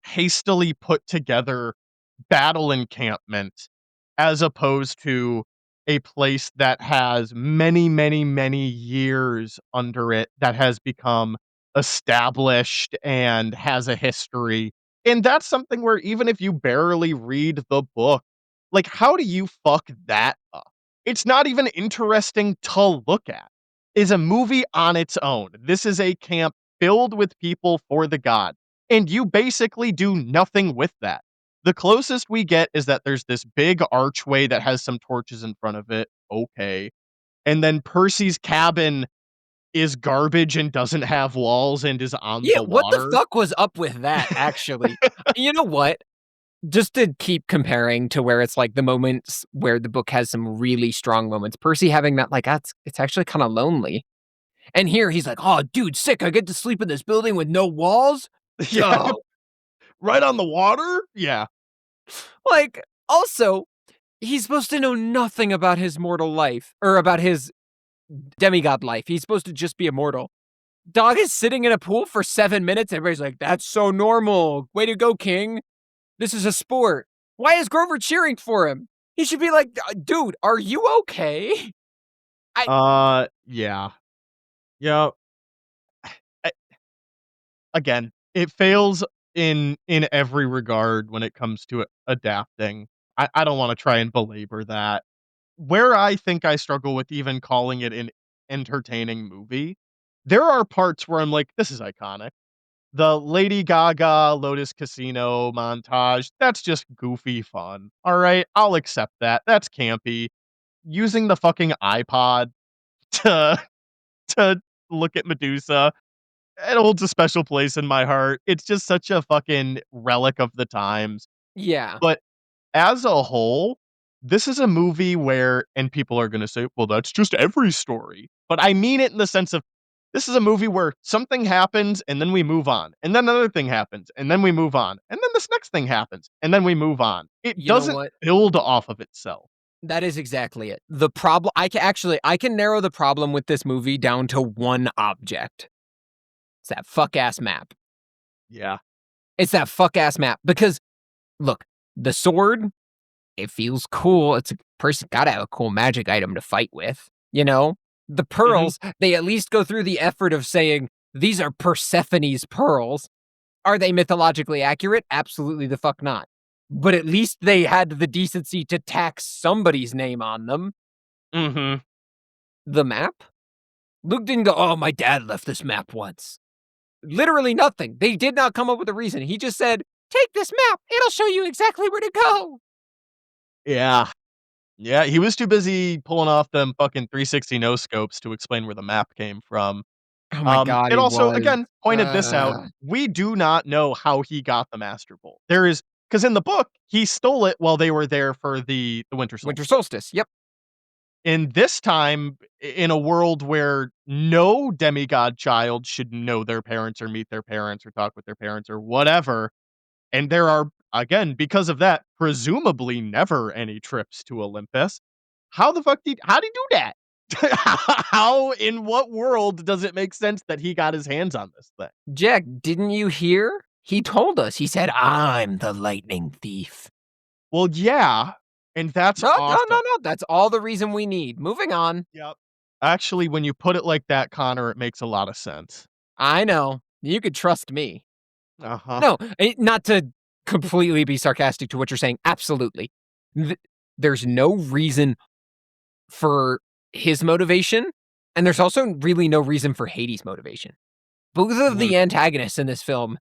hastily put together battle encampment as opposed to a place that has many, many, many years under it that has become established and has a history. And that's something where even if you barely read the book, like, how do you fuck that up? It's not even interesting to look at. Is a movie on its own. This is a camp filled with people for the god. And you basically do nothing with that. The closest we get is that there's this big archway that has some torches in front of it. Okay. And then Percy's cabin is garbage and doesn't have walls and is on Yeah, the what the water. fuck was up with that, actually? You know what? Just to keep comparing to where it's like the moments where the book has some really strong moments, Percy having that, like, it's actually kind of lonely. And here he's like, oh, dude, sick. I get to sleep in this building with no walls. Yeah. Dope. Right on the water? Yeah. Like, also, he's supposed to know nothing about his mortal life or about his demigod life. He's supposed to just be immortal. Dog is sitting in a pool for 7 minutes. Everybody's like, that's so normal. Way to go, King. This is a sport. Why is Grover cheering for him? He should be like, dude, are you okay? Yeah. Yeah. I Again, it fails in every regard when it comes to adapting. I don't wanna try and belabor that. Where I think I struggle with even calling it an entertaining movie, there are parts where I'm like, "This is iconic." The Lady Gaga Lotus Casino montage, that's just goofy fun. Alright, I'll accept that. That's campy. Using the fucking iPod to to look at Medusa, it holds a special place in my heart. It's just such a fucking relic of the times. Yeah. But as a whole, this is a movie where, and people are gonna say, "Well, that's just every story." But I mean it in the sense of, this is a movie where something happens and then we move on, and then another thing happens, and then we move on, and then this next thing happens, and then we move on. It You know doesn't what? build off of itself. That is exactly it. The problem, I can narrow the problem with this movie down to one object. It's that fuck ass map. Yeah. It's that fuck ass map because look, the sword, it feels cool. It's a person gotta have a cool magic item to fight with, you know? The pearls, they at least go through the effort of saying, these are Persephone's pearls. Are they mythologically accurate? Absolutely the fuck not. But at least they had the decency to tack somebody's name on them. Mhm. The map? Luke didn't go, oh, my dad left this map once. Literally nothing. They did not come up with a reason. He just said, take this map. It'll show you exactly where to go. Yeah. Yeah, he was too busy pulling off them fucking 360 no scopes to explain where the map came from. Oh my God, It he also, was. again, pointed this out. We do not know how he got the Master Bolt. There is, because in the book, he stole it while they were there for the Winter Solstice. Winter Solstice, yep. In this time, in a world where no demigod child should know their parents or meet their parents or talk with their parents or whatever, and there are again, because of that, presumably never any trips to Olympus. How the fuck how'd he do that? How in what world does it make sense that he got his hands on this thing? Jack, didn't you hear? He told us. He said, "I'm the lightning thief." Well, yeah, and that's No, awesome. no. That's all the reason we need. Moving on. Yep. Actually, when you put it like that, Connor, it makes a lot of sense. I know. You could trust me. Uh-huh. No, not to completely be sarcastic to what you're saying. Absolutely. There's no reason for his motivation, and there's also really no reason for Hades' motivation. Both of the antagonists in this film,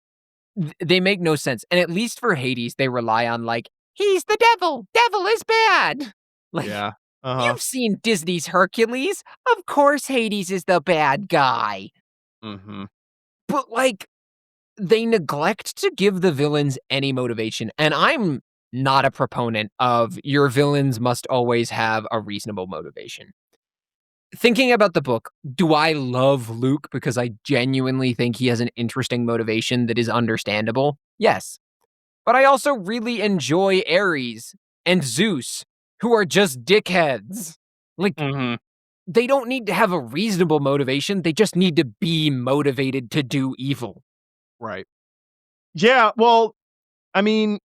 they make no sense. And at least for Hades, they rely on, like, he's the devil. Devil is bad. Like, Yeah. Uh-huh. you've seen Disney's Hercules. Of course Hades is the bad guy. Mm-hmm. But, like, they neglect to give the villains any motivation. And I'm not a proponent of your villains must always have a reasonable motivation. Thinking about the book, do I love Luke because I genuinely think he has an interesting motivation that is understandable? Yes. But I also really enjoy Ares and Zeus, who are just dickheads. Like, they don't need to have a reasonable motivation. They just need to be motivated to do evil. Right. Yeah, well, I mean,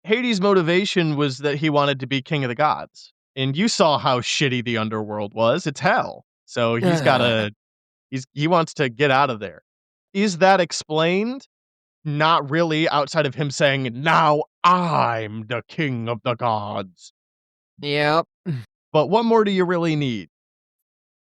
Hades' motivation was that he wanted to be king of the gods. And you saw how shitty the underworld was. It's hell. So he wants to get out of there. Is that explained? Not really, outside of him saying, "Now I'm the king of the gods." Yep. But what more do you really need?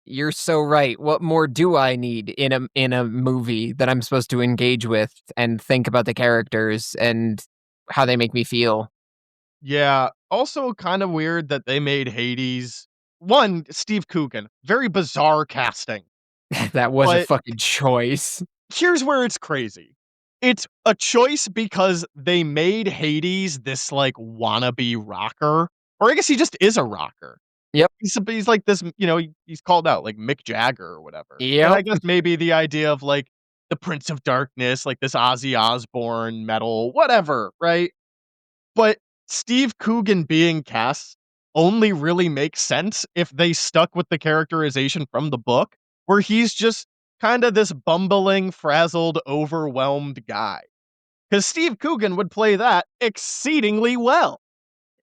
You're so right. What more do I need in a movie that I'm supposed to engage with and think about the characters and how they make me feel? Yeah, also kind of weird that they made Hades one, Steve Coogan, very bizarre casting. That was a But fucking choice. here's where it's crazy. It's a choice because they made Hades this, like, wannabe rocker, or I guess he just is a rocker. Yep. He's like this, he's called out like Mick Jagger or whatever. And I Yep. guess maybe the idea of, like, the Prince of Darkness, like this Ozzy Osbourne metal, whatever, right? But Steve Coogan being cast only really makes sense if they stuck with the characterization from the book, where he's just kind of this bumbling, frazzled, overwhelmed guy. Because Steve Coogan would play that exceedingly well.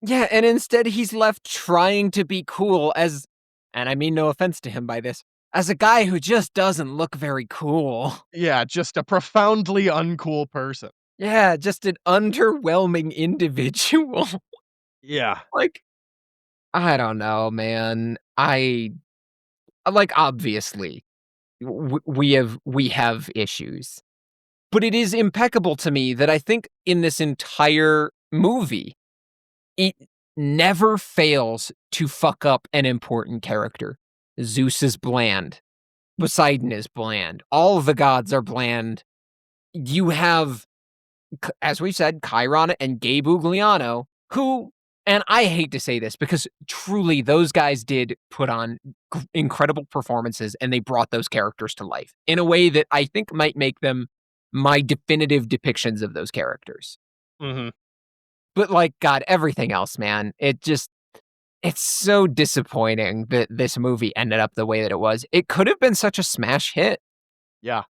Yeah, and instead he's left trying to be cool as, and I mean no offense to him by this, as a guy who just doesn't look very cool. Yeah, just a profoundly uncool person. Yeah, just an underwhelming individual. Yeah. Like, I don't know, man. Obviously, we have issues. But it is impeccable to me that I think in this entire movie, it never fails to fuck up an important character. Zeus is bland. Poseidon is bland. All of the gods are bland. You have, as we said, Chiron and Gabe Ugliano, who, and I hate to say this because truly those guys did put on incredible performances and they brought those characters to life in a way that I think might make them my definitive depictions of those characters. Mm-hmm. But like, God, everything else, man, it's so disappointing that this movie ended up the way that it was. It could have been such a smash hit. Yeah.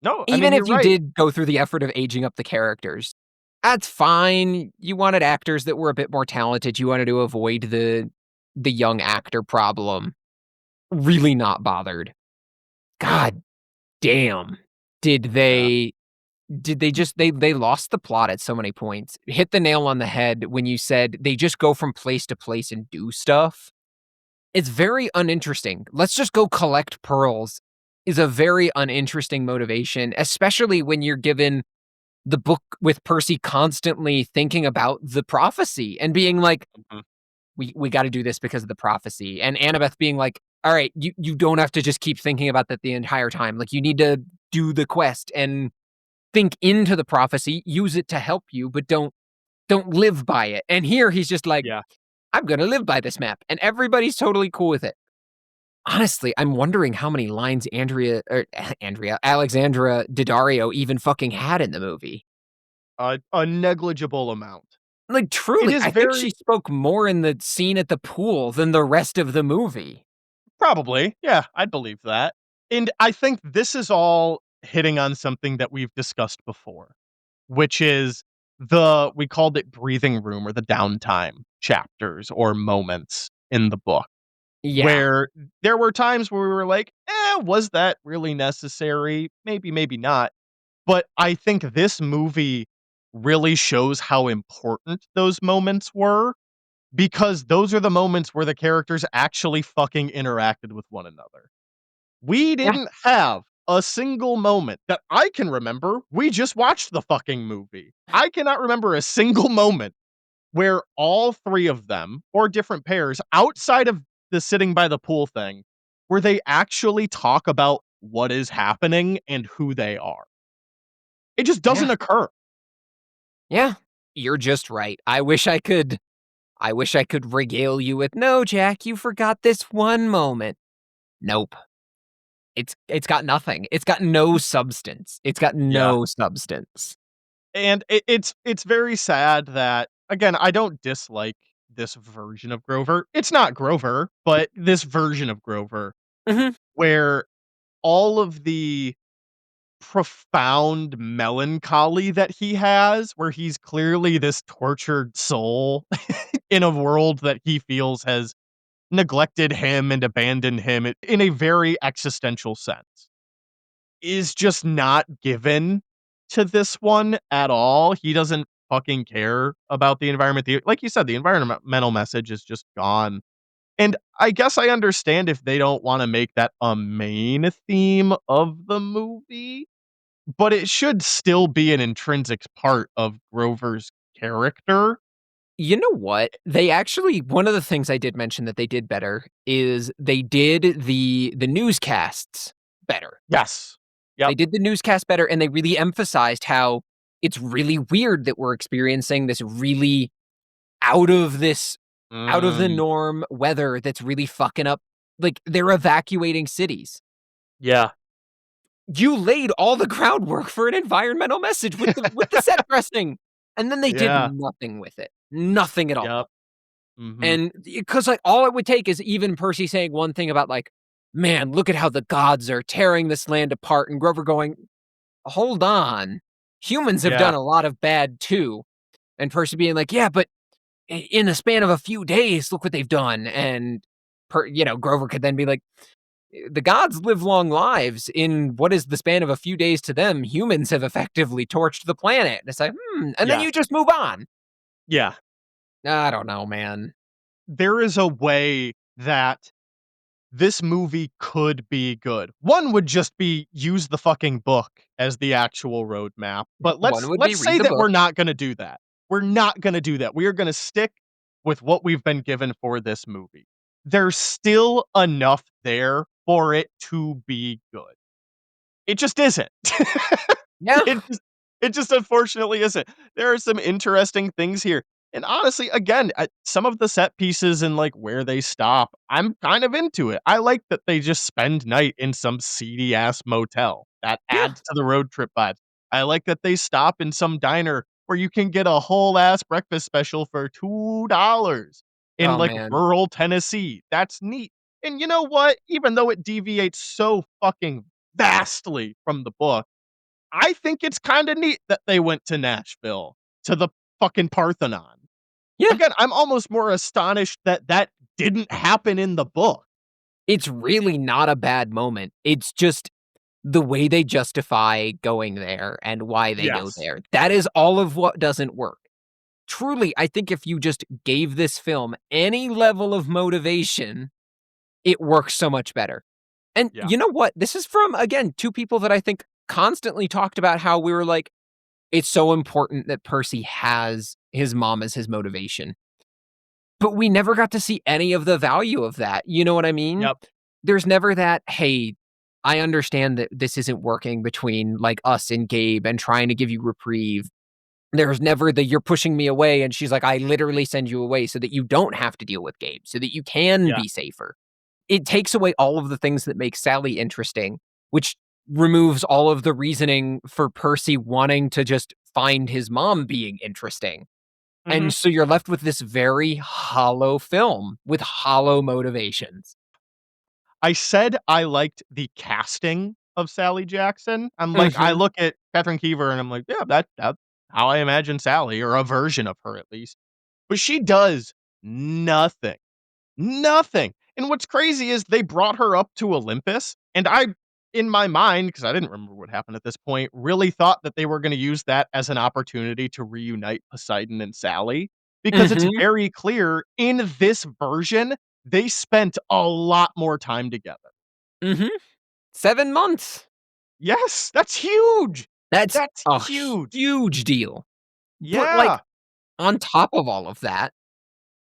No, I Even mean, if you're you right. did go through the effort of aging up the characters. That's fine. You wanted actors that were a bit more talented. You wanted to avoid the young actor problem. Really not bothered. God damn. Did they just they lost the plot at so many points. Hit the nail on the head when you said they just go from place to place and do stuff. It's very uninteresting. Let's just go collect pearls is a very uninteresting motivation, especially when you're given the book with Percy constantly thinking about the prophecy and being like, we got to do this because of the prophecy. And Annabeth being like, all right, you don't have to just keep thinking about that the entire time. Like, you need to do the quest and think into the prophecy, use it to help you, but don't live by it. And here he's just like, I'm going to live by this map. And everybody's totally cool with it. Honestly, I'm wondering how many lines Alexandra Daddario even fucking had in the movie. a negligible amount. Like, It truly, is I think she very spoke more in the scene at the pool than the rest of the movie. probably, yeah, I'd believe that. And I think this is all hitting on something that we've discussed before, which is we called it breathing room or the downtime chapters or moments in the book, Yeah. where there were times where we were like, was that really necessary? Maybe, maybe not. But I think this movie really shows how important those moments were because those are the moments where the characters actually fucking interacted with one another. We Yeah. didn't have a single moment that I can remember. We just watched the fucking movie. I cannot remember a single moment where all three of them, or different pairs, outside of the sitting by the pool thing, where they actually talk about what is happening and who they are. It just Yeah. doesn't occur. Yeah. You're just right. I wish I could regale you with, "No, Jack, you forgot this one moment." Nope. It's got nothing. It's got no substance. It's got Yeah. no substance. And it's very sad that again, I don't dislike this version of Grover. It's not Grover, but this version of Grover Mhm. where all of the profound melancholy that he has, where he's clearly this tortured soul in a world that he feels has neglected him and abandoned him in a very existential sense, is just not given to this one at all. He doesn't fucking care about the environment. Like you said, the environmental message is just gone. And I guess I understand if they don't want to make that a main theme of the movie, but it should still be an intrinsic part of Grover's character. You know what? They actually one of the things I did mention that they did better is they did the newscasts better. Yes. They Yep. did the newscast better, and they really emphasized how it's really weird that we're experiencing this really out of this out of the Mm, norm weather that's really fucking up like, they're evacuating cities. yeah. You laid all the groundwork for an environmental message with the set dressing, and then they did Yeah. nothing with it. Nothing at all. Yep. Mhm. And because like, all it would take is even Percy saying one thing about, like, "Man, look at how the gods are tearing this land apart," and Grover going, "Hold on. Humans have done Yeah. a lot of bad too." And Percy being like, "Yeah, but in the span of a few days, look what they've done." And Grover could then be like, "The gods live long lives. In what is the span of a few days to them, humans have effectively torched the planet." And it's like, and then Yeah. you just move on. Yeah. I don't know, man. There is a way that this movie could be good. One would just be use the fucking book as the actual roadmap. But One would be let's read say the that book. we're not gonna do that. We're not gonna do that. We are gonna stick with what we've been given for this movie. There's still enough there for it to be good. It just isn't. Yeah. It just unfortunately isn't. There are some interesting things here. And honestly, again, some of the set pieces and like where they stop, I'm kind of into it. I like that they just spend night in some seedy ass motel. That Yeah. adds to the road trip vibes. I like that they stop in some diner where you can get a whole ass breakfast special for $2 in Oh, like man. rural Tennessee. That's neat. And you know what? Even though it deviates so fucking vastly from the book, I think it's kinda neat that they went to Nashville, to the fucking Parthenon. Yeah. Again, I'm almost more astonished that that didn't happen in the book. It's really not a bad moment. It's just the way they justify going there and why they go Yes. there. That is all of what doesn't work. Truly, I think if you just gave this film any level of motivation, it works so much better. And Yeah. you know what? This is from, again, two people that I think constantly talked about how we were like, it's so important that Percy has his mom as his motivation. But we never got to see any of the value of that. You know what I mean? Yep. There's never that, "Hey, I understand that this isn't working between like us and Gabe and trying to give you reprieve." There's never the "You're pushing me away," and she's like, "I literally send you away so that you don't have to deal with Gabe, so that you can Yeah. be safer." It takes away all of the things that make Sally interesting, which removes all of the reasoning for Percy wanting to just find his mom being interesting. Mhm. And so you're left with this very hollow film with hollow motivations. I said I liked the casting of Sally Jackson. I'm like, I Mhm. look at Catherine Kiever and I'm like, yeah, that's how I imagine Sally, or a version of her at least. But she does nothing. Nothing. And what's crazy is they brought her up to Olympus, and I, in my mind, because I didn't remember what happened at this point, really thought that they were going to use that as an opportunity to reunite Poseidon and Sally, because it's Mhm. very clear in this version they spent a lot more time together. Mhm. 7 months. Yes, that's huge. That's That's a huge. huge deal. But, Yeah. like, on top of all of that,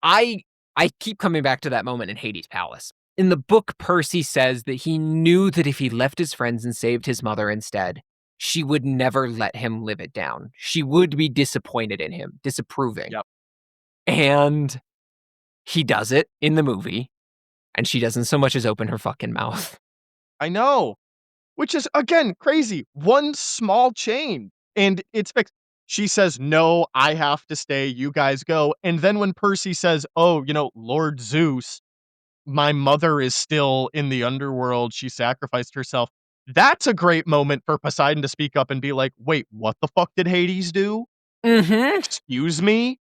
I I keep coming back to that moment in Hades' palace. In the book, Percy says that he knew that if he left his friends and saved his mother instead, she would never let him live it down. She would be disappointed in him, disapproving. Yep. And he does it in the movie, and she doesn't so much as open her fucking mouth. I know. Which is, again, crazy. One small change, and it's fixed. She says, "No, I have to stay. You guys go." And then when Percy says, "Oh, Lord Zeus, my mother is still in the underworld. She sacrificed herself." That's a great moment for Poseidon to speak up and be like, "Wait, what the fuck did Hades do? Mhm. Excuse me?"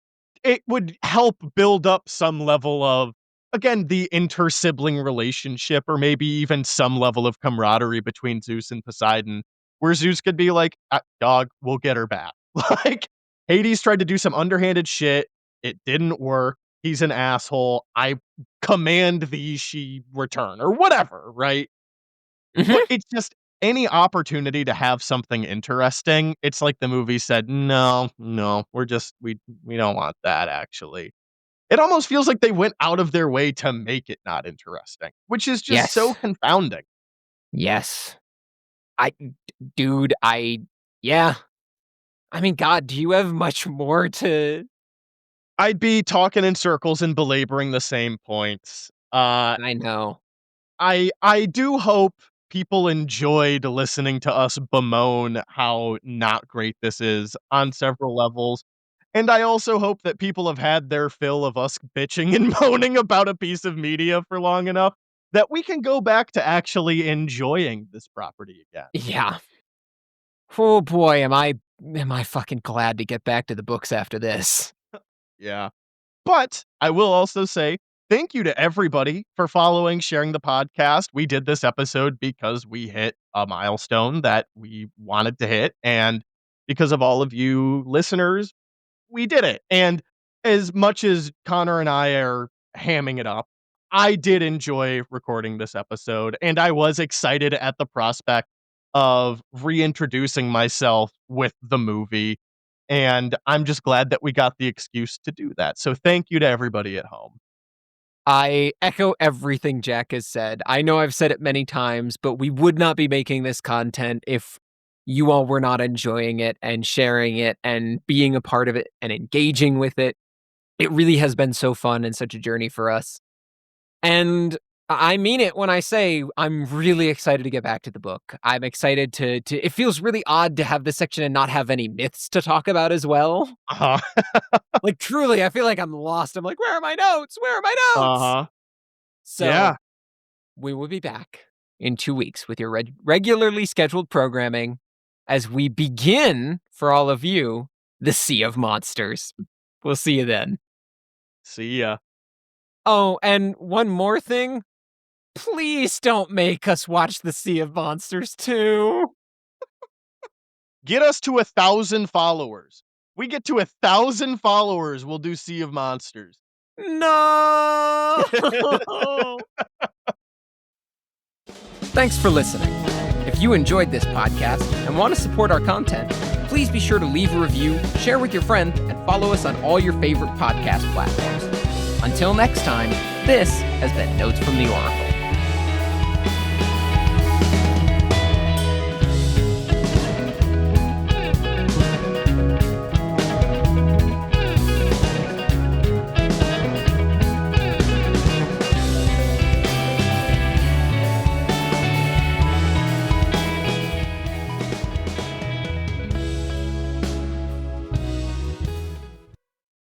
It would help build up some level of, again, the inter-sibling relationship, or maybe even some level of camaraderie between Zeus and Poseidon, where Zeus could be like, Dog, we'll get her back." Like, Hades tried to do some underhanded shit. It didn't work. He's an asshole. I command thee she return," or whatever, right? Mhm. But it's just any opportunity to have something interesting, it's like the movie said, "No, no, we don't want that, actually." It almost feels like they went out of their way to make it not interesting, which is just so Yes. confounding. Yes. Dude, yeah. I mean, God, do you have much more to I'd be talking in circles and belaboring the same points. I know. I do hope people enjoyed listening to us bemoan how not great this is on several levels. And I also hope that people have had their fill of us bitching and moaning about a piece of media for long enough that we can go back to actually enjoying this property again. Yeah. Oh boy, am I fucking glad to get back to the books after this. Yeah. But I will also say thank you to everybody for following, sharing the podcast. We did this episode because we hit a milestone that we wanted to hit. And because of all of you listeners, we did it. And as much as Connor and I are hamming it up, I did enjoy recording this episode. And I was excited at the prospect of reintroducing myself with the movie. And I'm just glad that we got the excuse to do that. So thank you to everybody at home. I echo everything Jack has said. I know I've said it many times, but we would not be making this content if you all were not enjoying it and sharing it and being a part of it and engaging with it. It really has been so fun and such a journey for us. And I mean it when I say I'm really excited to get back to the book. I'm excited to it feels really odd to have this section and not have any myths to talk about as well. Uh-huh. Like, truly, I feel like I'm lost. I'm like, where are my notes? Where are my notes? Uh-huh. So Yeah. we will be back in 2 weeks with your regularly scheduled programming as we begin, for all of you, the Sea of Monsters. We'll see you then. See ya. Oh, and one more thing. Please don't make us watch the Sea of Monsters 2. Get us to 1,000 followers. We get to 1,000 followers, we'll do Sea of Monsters. No! Thanks for listening. If you enjoyed this podcast and want to support our content, please be sure to leave a review, share with your friend, and follow us on all your favorite podcast platforms. Until next time, this has been Notes from the Oracle.